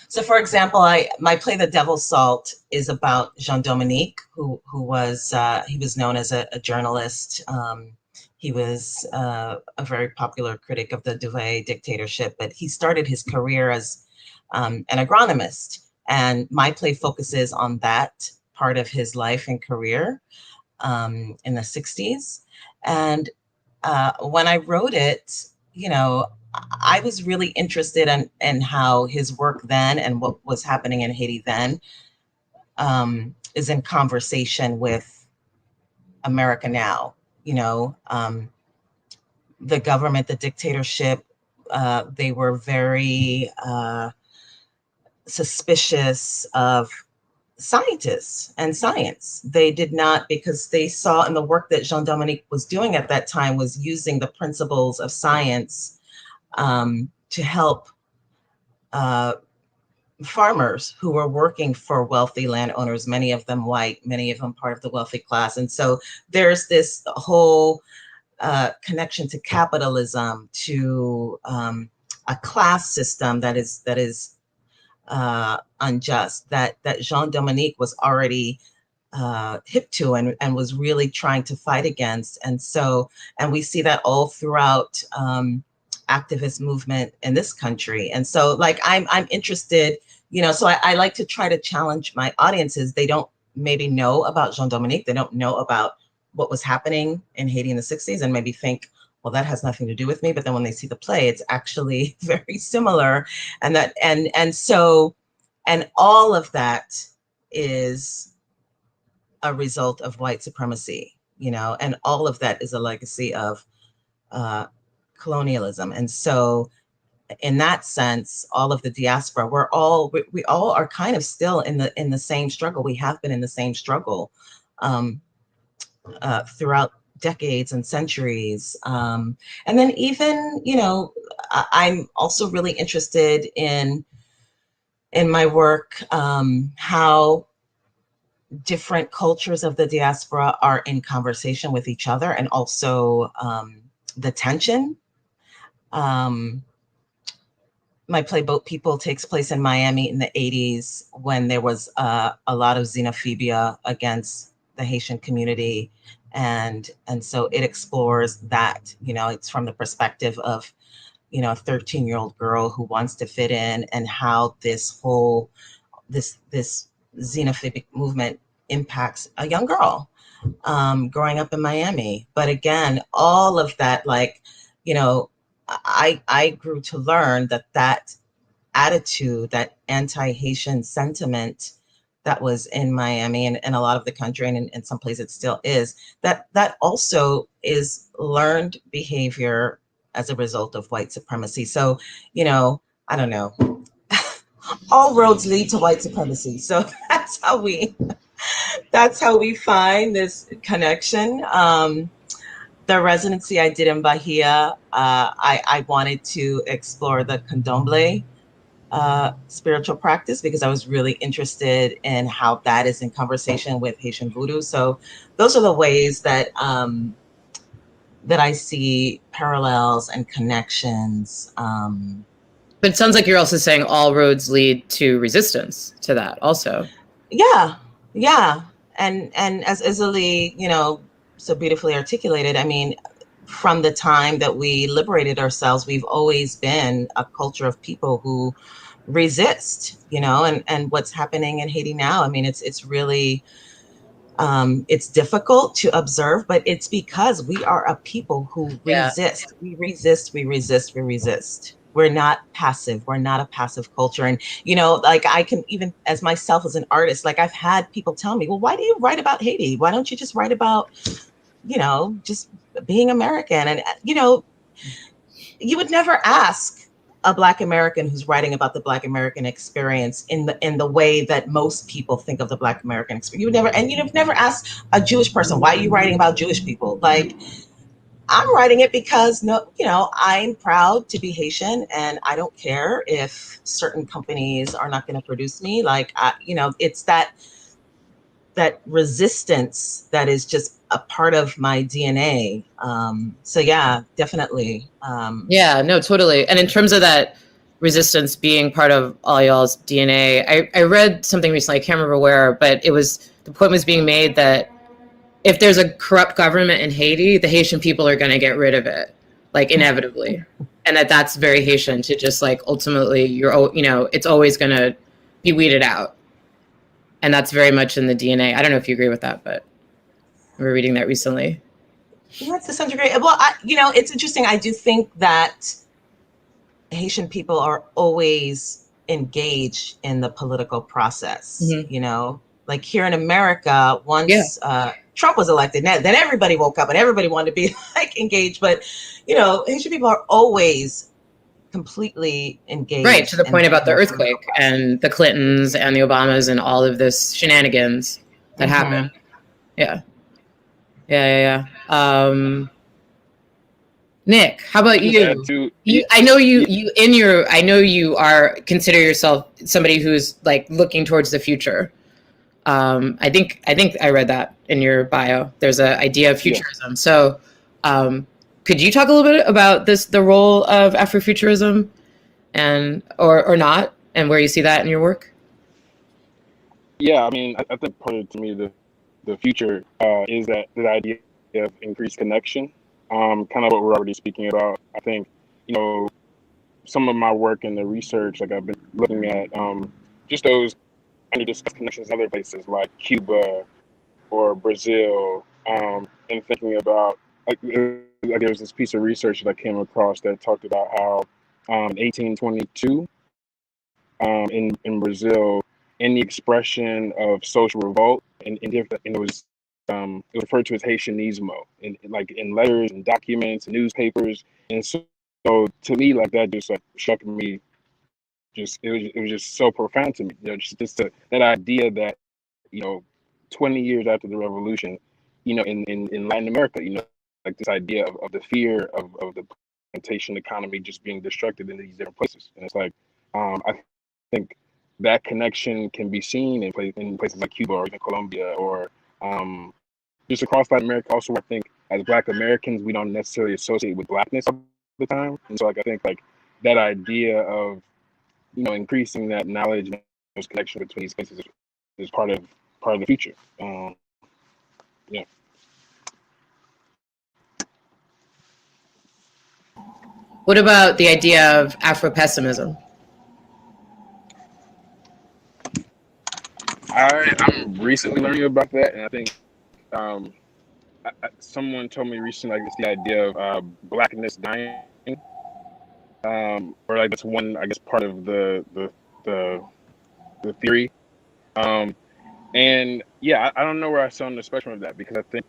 So for example, my play The Devil's Salt is about Jean-Dominique, who was known as a journalist. He was a very popular critic of the Duvalier dictatorship, but he started his career as an agronomist. And my play focuses on that part of his life and career. in the 60s. And when I wrote it, you know, I was really interested in how his work then and what was happening in Haiti then is in conversation with America now. You know, the government, the dictatorship, they were very suspicious of scientists and science. They did not, because they saw in the work that Jean-Dominique was doing at that time was using the principles of science to help farmers who were working for wealthy landowners, many of them white, many of them part of the wealthy class. And so there's this whole connection to capitalism, to a class system that is unjust, that Jean-Dominique was already hip to and was really trying to fight against. And so, and we see that all throughout activist movement in this country. And so like, I'm interested, you know, so I like to try to challenge my audiences. They don't maybe know about Jean-Dominique. They don't know about what was happening in Haiti in the 60s and maybe think, well, that has nothing to do with me. But then when they see the play, it's actually very similar. And that, and so, and all of that is a result of white supremacy, you know, and all of that is a legacy of colonialism. And so in that sense, all of the diaspora, we all are kind of still in the same struggle. We have been in the same struggle throughout decades and centuries. And then even, you know, I'm also really interested in my work, how different cultures of the diaspora are in conversation with each other, and also the tension. My play Boat People takes place in Miami in the 80s when there was a lot of xenophobia against the Haitian community. And so it explores that, you know, it's from the perspective of, you know, a 13-year-old girl who wants to fit in, and how this whole, this xenophobic movement impacts a young girl growing up in Miami. But again, all of that, like, you know, I grew to learn that attitude, that anti-Haitian sentiment that was in Miami and a lot of the country, and in some places it still is, that also is learned behavior as a result of white supremacy. So, you know, I don't know, all roads lead to white supremacy. So that's how we find this connection. The residency I did in Bahia, I wanted to explore the candomblé spiritual practice, because I was really interested in how that is in conversation with Haitian voodoo. So those are the ways that that I see parallels and connections. But it sounds like you're also saying all roads lead to resistance to that also. Yeah. And as Izali, you know, so beautifully articulated, I mean, from the time that we liberated ourselves, we've always been a culture of people who resist, you know, and what's happening in Haiti now, I mean, it's really, it's difficult to observe, but it's because we are a people who resist. We resist. We're not passive. We're not a passive culture. And, you know, like I can even, as myself as an artist, like I've had people tell me, well, why do you write about Haiti? Why don't you just write about, you know, just being American? And, you know, you would never ask a Black American who's writing about the Black American experience in the way that most people think of the Black American experience. You've never asked a Jewish person, why are you writing about Jewish people? Like, I'm writing it because, no, you know, I'm proud to be Haitian, and I don't care if certain companies are not going to produce me. Like, you know, it's that resistance that is just a part of my DNA. So yeah, definitely. Yeah, no, totally. And in terms of that resistance being part of all y'all's DNA, I read something recently, I can't remember where, but the point was being made that if there's a corrupt government in Haiti, the Haitian people are going to get rid of it, like inevitably. And that's very Haitian to just like, ultimately, you know, it's always going to be weeded out. And that's very much in the DNA. I don't know if you agree with that, but. We're reading that recently. Yeah, to some degree. Well, it's interesting. I do think that Haitian people are always engaged in the political process. Like here in America, once Trump was elected, then everybody woke up and everybody wanted to be like engaged. But Haitian people are always completely engaged. Right, to the point about the earthquake and the Clintons and the Obamas and all of this shenanigans that happened. Yeah. Nick, how about you? I know you consider yourself somebody who's like looking towards the future. I think I read that in your bio. There's an idea of futurism. Yeah. So, could you talk a little bit about the role of Afrofuturism, and or not, and where you see that in your work? Yeah, I mean, I think part of, to me, the future is that the idea of increased connection. Kind of what we're already speaking about. I think, some of my work in the research, like I've been looking at just those kind of discuss connections in other places like Cuba or Brazil, and thinking about like there was this piece of research that I came across that talked about how 1822 in Brazil, in the expression of social revolt, and it was referred to as Haitianismo, in letters and documents and newspapers. And so to me, like that just like struck me. It was just so profound to me. Just that idea that 20 years after the revolution, in Latin America, like this idea of the fear of the plantation economy just being destructed in these different places. And it's like I think that connection can be seen in places like Cuba or even Colombia or just across Latin America. Also, I think as Black Americans, we don't necessarily associate with Blackness all the time. And so, like, I think like that idea of increasing that knowledge and those connections between these places is part of the future. Yeah. What about the idea of Afro-pessimism? I'm recently learning about that, and I think someone told me recently, like, it's the idea of Blackness dying, or like that's one, I guess, part of the theory. And yeah, I don't know where I saw on the spectrum of that, because I think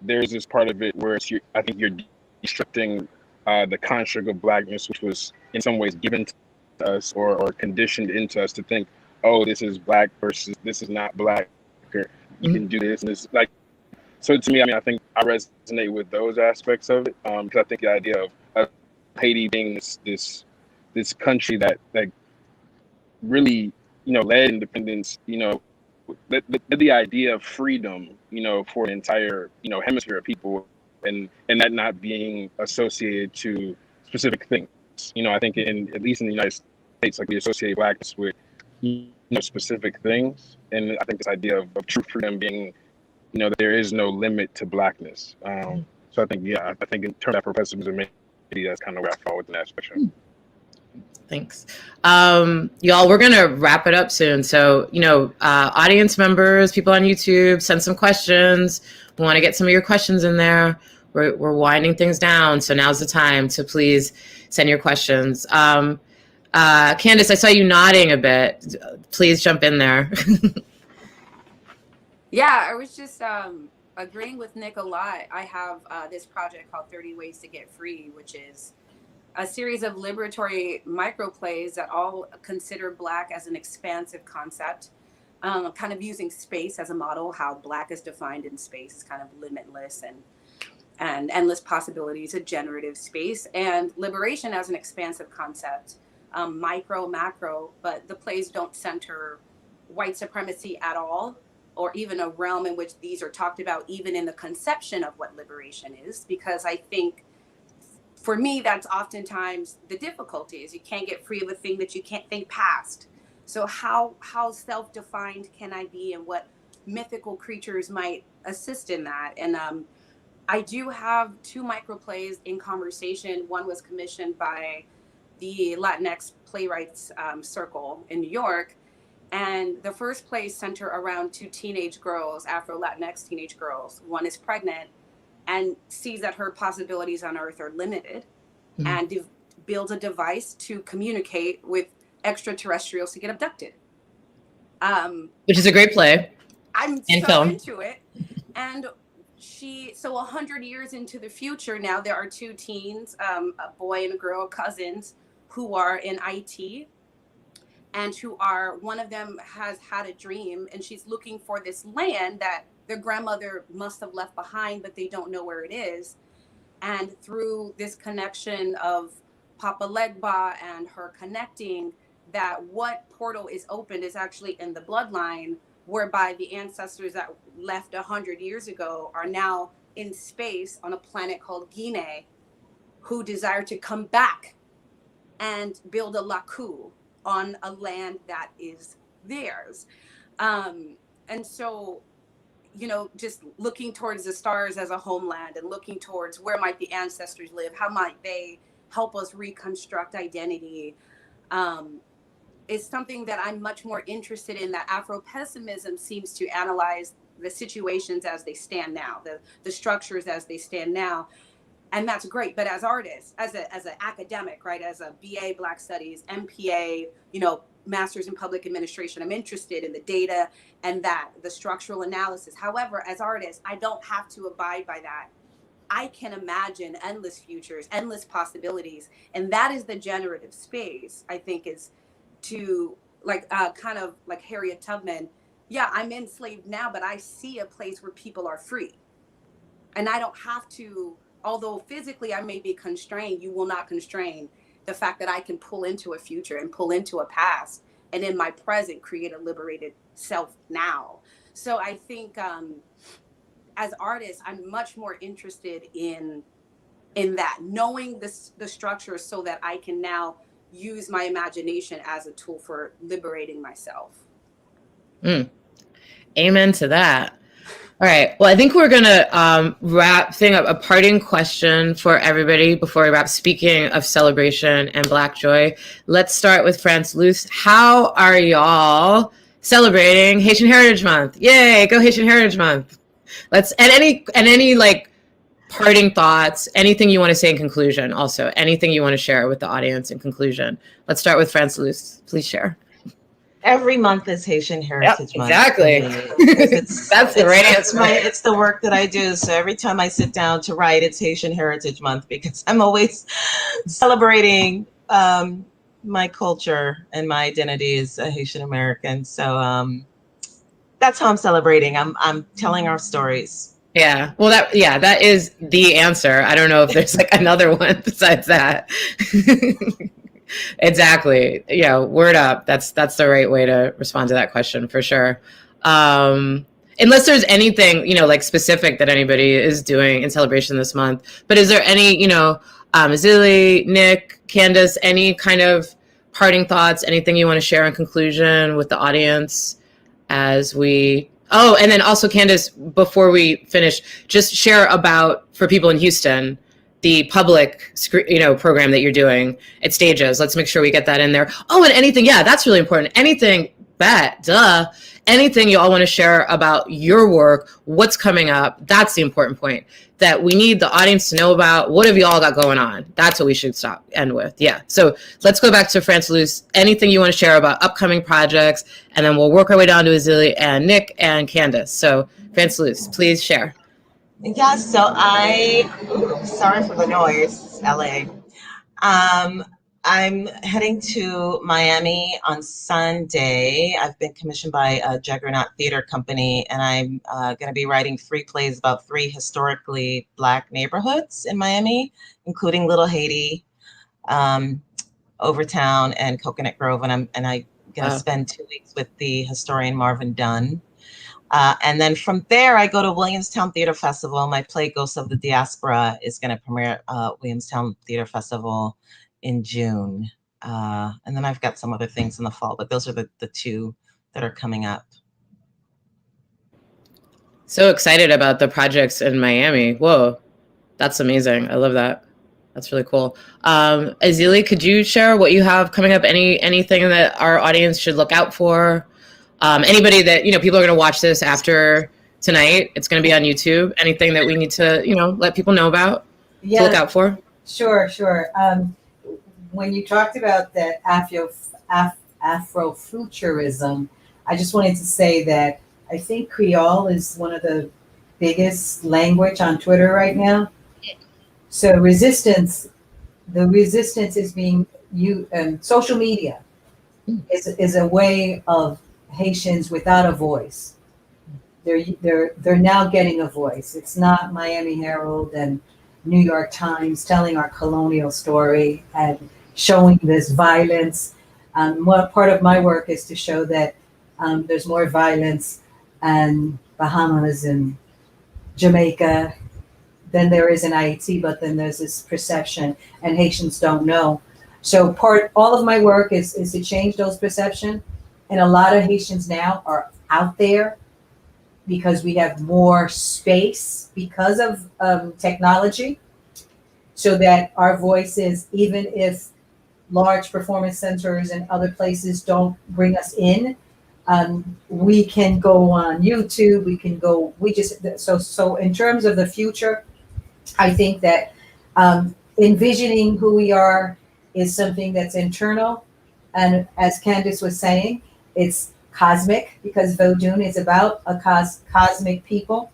there's this part of it where I think you're destructing the construct of Blackness, which was in some ways given to us or conditioned into us to think, oh, this is Black versus this is not Black, or you can do this and this. Like, so to me, I mean, I think I resonate with those aspects of it, because I think the idea of Haiti being this country that really led independence, the idea of freedom, for an entire hemisphere of people, and that not being associated to specific things. I think at least in the United States, like, we associate Blackness with specific things, and I think this idea of true freedom being that there is no limit to Blackness. So I think in terms of Afro-pessimism, maybe that's kind of where I fall within that spectrum. Thanks. Y'all, we're gonna wrap it up soon. So, audience members, people on YouTube, send some questions. We want to get some of your questions in there. We're winding things down, so now's the time to please send your questions. Candace, I saw you nodding a bit. Please jump in there. Yeah, I was just agreeing with Nick a lot. I have this project called 30 Ways to Get Free, which is a series of liberatory microplays that all consider Black as an expansive concept, kind of using space as a model, how Black is defined in space is kind of limitless and endless possibilities, a generative space, and liberation as an expansive concept, micro, macro, but the plays don't center white supremacy at all, or even a realm in which these are talked about, even in the conception of what liberation is, because I think for me, that's oftentimes the difficulty, is you can't get free of a thing that you can't think past. So how self-defined can I be, and what mythical creatures might assist in that? And I do have 2 microplays in conversation. One was commissioned by the Latinx Playwrights Circle in New York. And the first plays center around two teenage girls, Afro-Latinx teenage girls. One is pregnant and sees that her possibilities on Earth are limited, and builds a device to communicate with extraterrestrials to get abducted. Which is a great play. I'm so film. into it. And so 100 years into the future now, there are two teens, a boy and a girl, cousins, who are in IT, and one of them has had a dream, and she's looking for this land that their grandmother must have left behind, but they don't know where it is. And through this connection of Papa Legba and her connecting, that what portal is opened is actually in the bloodline, whereby the ancestors that left 100 years ago are now in space on a planet called Guinea, who desire to come back and build a laku on a land that is theirs. And so, just looking towards the stars as a homeland and looking towards where might the ancestors live, how might they help us reconstruct identity, is something that I'm much more interested in. That Afro-pessimism seems to analyze the situations as they stand now, the structures as they stand now. And that's great. But as artists, as an academic, right, as a BA Black Studies, MPA, Masters in Public Administration, I'm interested in the data and the structural analysis. However, as artists, I don't have to abide by that. I can imagine endless futures, endless possibilities. And that is the generative space, I think, is to kind of like Harriet Tubman. Yeah, I'm enslaved now, but I see a place where people are free. And I don't have to, although physically I may be constrained, you will not constrain the fact that I can pull into a future and pull into a past, and in my present create a liberated self now. So I think as artists, I'm much more interested in that, knowing the structure so that I can now use my imagination as a tool for liberating myself. Amen to that. All right. Well, I think we're going to wrap thing up. A parting question for everybody before we wrap. Speaking of celebration and Black joy, let's start with France Luce. How are y'all celebrating Haitian Heritage Month? Yay! Go Haitian Heritage Month. And any like parting thoughts, anything you want to say in conclusion. Also, anything you want to share with the audience in conclusion. Let's start with France Luce. Please share. Every month is Haitian Heritage Month. Exactly. That's the right answer. It's the work that I do. So every time I sit down to write, it's Haitian Heritage Month, because I'm always celebrating my culture and my identity as a Haitian American. So that's how I'm celebrating. I'm telling our stories. Yeah. Well, that is the answer. I don't know if there's like another one besides that. Exactly. Yeah. Word up. That's the right way to respond to that question for sure. Unless there's anything, like specific that anybody is doing in celebration this month. But is there any, Azili, Nick, Candace, any kind of parting thoughts, anything you want to share in conclusion with the audience as we... Oh, and then also Candace, before we finish, just share about, for people in Houston, the public, program that you're doing at Stages. Let's make sure we get that in there. Oh, and anything, that's really important. Anything, anything you all want to share about your work, what's coming up, that's the important point that we need the audience to know about. What have you all got going on? That's what we should end with. Yeah. So let's go back to France Luce. Anything you want to share about upcoming projects, and then we'll work our way down to Azili and Nick and Candace. So France Luce, please share. Yeah, so sorry for the noise, LA. I'm heading to Miami on Sunday. I've been commissioned by a Juggernaut Theater Company, and I'm going to be writing 3 plays about 3 historically Black neighborhoods in Miami, including Little Haiti, Overtown, and Coconut Grove. And I'm going to spend 2 weeks with the historian Marvin Dunn. And then from there, I go to Williamstown Theater Festival. My play Ghosts of the Diaspora is going to premiere at Williamstown Theater Festival in June. And then I've got some other things in the fall, but those are the 2 that are coming up. So excited about the projects in Miami. Whoa, that's amazing. I love that. That's really cool. Azili, could you share what you have coming up? Anything that our audience should look out for Anybody that, people are going to watch this after tonight, it's going to be on YouTube. Anything that we need to, let people know about, to look out for? Sure. When you talked about that Afrofuturism, I just wanted to say that I think Creole is one of the biggest language on Twitter right now. So the resistance is being social media is a way of Haitians without a voice. They're now getting a voice. It's not Miami Herald and New York Times telling our colonial story and showing this violence. Part of my work is to show that there's more violence in Bahamas and Jamaica than there is in Haiti, but then there's this perception, and Haitians don't know. So all of my work is to change those perceptions, and a lot of Haitians now are out there because we have more space because of technology, so that our voices, even if large performance centers and other places don't bring us in, we can go on YouTube. So in terms of the future, I think that envisioning who we are is something that's internal. And as Candace was saying, it's cosmic, because Vodun is about a cosmic people.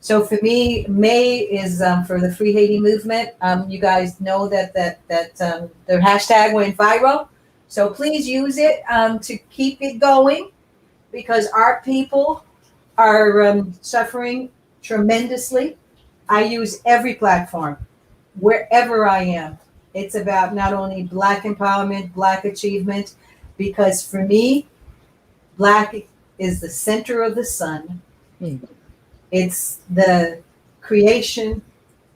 So for me, May is for the Free Haiti movement. You guys know that the hashtag went viral. So please use it to keep it going, because our people are suffering tremendously. I use every platform, wherever I am. It's about not only Black empowerment, Black achievement, because for me, Black is the center of the sun. It's the creation.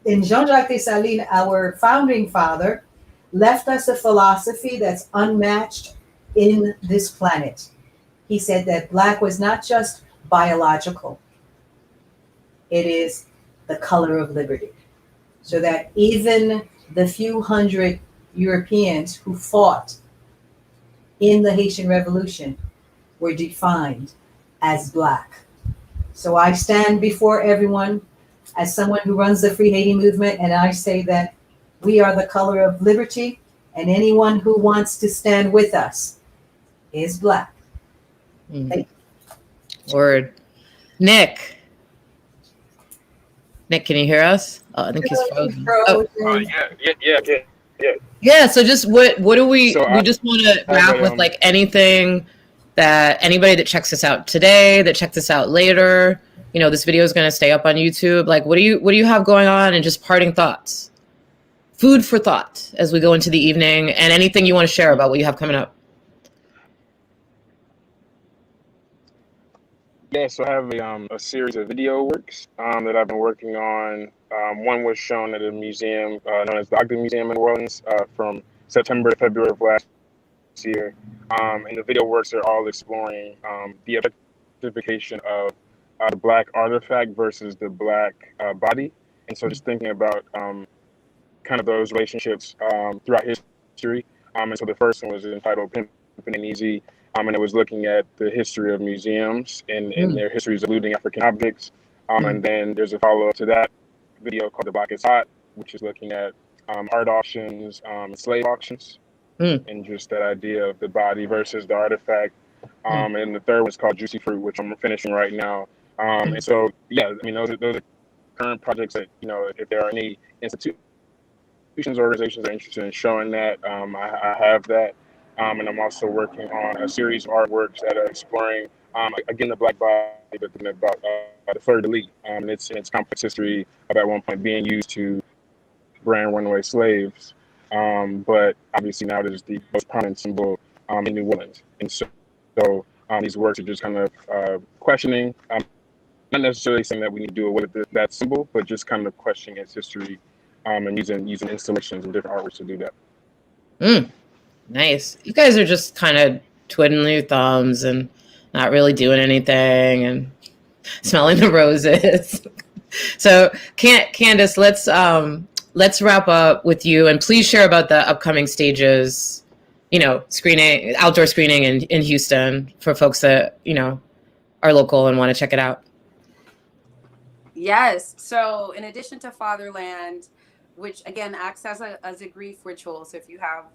And Jean-Jacques Dessalines, our founding father, left us a philosophy that's unmatched in this planet. He said that Black was not just biological. It is the color of liberty. So that even the few hundred Europeans who fought in the Haitian Revolution were defined as Black. So I stand before everyone as someone who runs the Free Haiti movement, and I say that we are the color of liberty, and anyone who wants to stand with us is Black. Word. Nick, can you hear us? Oh, I think he's frozen. Yeah. So just what do we just want to wrap with, like, anything that anybody that checks us out today, that checks us out later, this video is going to stay up on YouTube. Like, what do you have going on, and just parting thoughts, food for thought as we go into the evening, and anything you want to share about what you have coming up. Yeah, so I have a series of video works that I've been working on. One was shown at a museum known as the Ogden Museum in New Orleans from September to February of last year. And the video works are all exploring the objectification of the Black artifact versus the Black body. And so just thinking about kind of those relationships throughout history. And so the first one was entitled Pimpin' and Easy. And it was looking at the history of museums and their histories of looting African objects. And then there's a follow-up to that video called The Black is Hot, which is looking at art auctions, slave auctions, and just that idea of the body versus the artifact. And the third one is called Juicy Fruit, which I'm finishing right now. And so, yeah, I mean, those are current projects that, if there are any institutions, organizations that are interested in showing that, I have that. And I'm also working on a series of artworks that are exploring, again, the Black body, but then about the fleur-de-lis. And its complex history of at one point being used to brand runaway slaves. But obviously now it is the most prominent symbol in New Orleans. And so these works are just kind of questioning, not necessarily saying that we need to do away with that symbol, but just kind of questioning its history and using installations and different artworks to do that. Nice. You guys are just kind of twiddling your thumbs and not really doing anything and smelling the roses. So, Candace, let's wrap up with you, and please share about the upcoming stages, screening, outdoor screening in Houston for folks that, are local and want to check it out. Yes. So in addition to Fatherland, which again acts as a grief ritual. So if you have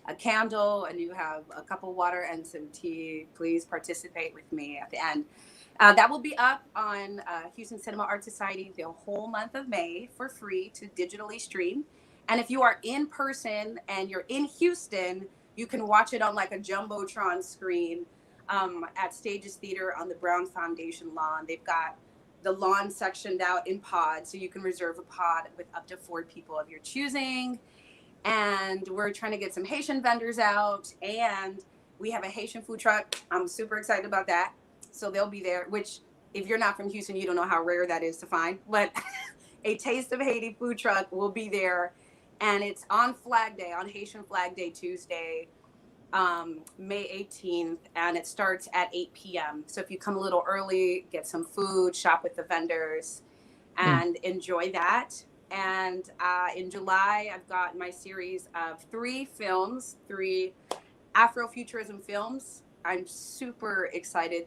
a candle and you have a cup of water and some tea, please participate with me at the end. That will be up on Houston Cinema Art Society the whole month of May for free to digitally stream. And if you are in person and you're in Houston, you can watch it on like a Jumbotron screen at Stages Theater on the Brown Foundation lawn. They've got the lawn sectioned out in pods, so you can reserve a pod with up to 4 people of your choosing. And we're trying to get some Haitian vendors out, and we have a Haitian food truck. I'm super excited about that. So they'll be there, which if you're not from Houston, you don't know how rare that is to find, but a Taste of Haiti food truck will be there. And it's on Flag Day, on Haitian Flag Day Tuesday, May 18th, and it starts at 8 p.m. So if you come a little early, get some food, shop with the vendors, and enjoy that. And in July, I've got my series of 3 films, 3 Afrofuturism films. I'm super excited.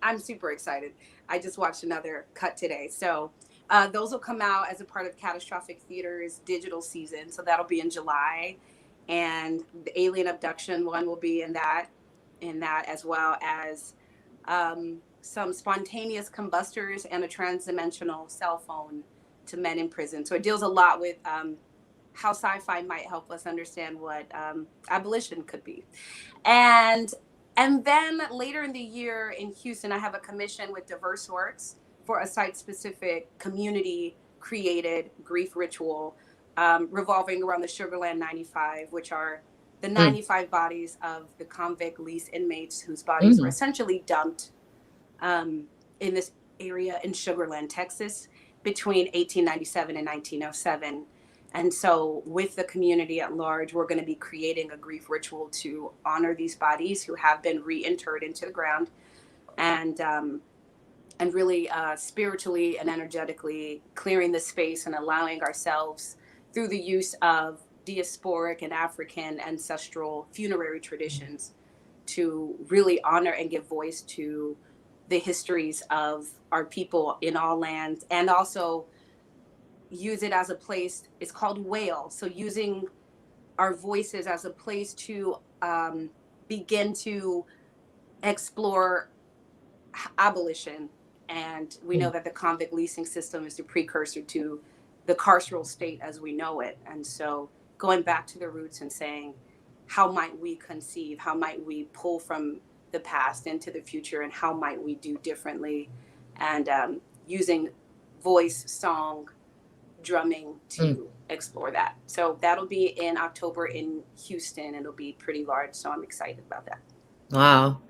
I'm super excited. I just watched another cut today. So those will come out as a part of Catastrophic Theater's digital season. So that'll be in July. And the alien abduction one will be in that as well as some spontaneous combustors and a transdimensional cell phone to men in prison. So it deals a lot with how sci-fi might help us understand what abolition could be. And then later in the year in Houston, I have a commission with Diverse Works for a site-specific community-created grief ritual revolving around the Sugarland 95, which are the 95 bodies of the convict lease inmates whose bodies were essentially dumped in this area in Sugarland, Texas, between 1897 and 1907. And so with the community at large, we're going to be creating a grief ritual to honor these bodies who have been reinterred into the ground and really spiritually and energetically clearing the space and allowing ourselves through the use of diasporic and African ancestral funerary traditions to really honor and give voice to the histories of our people in all lands, and also use it as a place. It's called Whale. So using our voices as a place to begin to explore abolition. And we know that the convict leasing system is the precursor to the carceral state as we know it. And so going back to the roots and saying, how might we conceive? How might we pull from the past into the future? And how might we do differently? And using voice, song, drumming to explore that. So that'll be in October in Houston. It'll be pretty large. So I'm excited about that. Wow.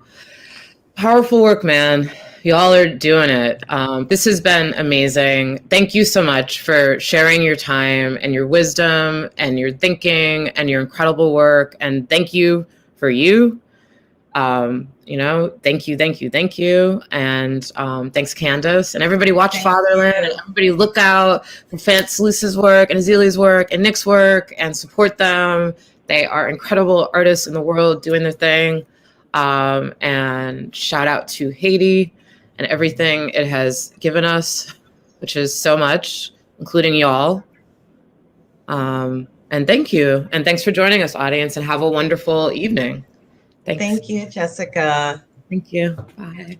Powerful work, man. Y'all are doing it. This has been amazing. Thank you so much for sharing your time and your wisdom and your thinking and your incredible work. And thank you for you. Thank you. And thanks, Candace. And everybody watch Fatherland, and everybody look out for Fance Luce's work and Azili's work and Nick's work and support them. They are incredible artists in the world doing their thing. And shout out to Haiti and everything it has given us, which is so much, including y'all. And thank you. And thanks for joining us, audience, and have a wonderful evening. Thanks. Thank you, Jessica. Thank you. Bye.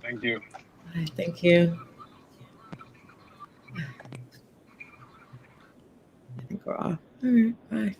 Thank you. Bye. Thank you. I think we're off. All right. Bye.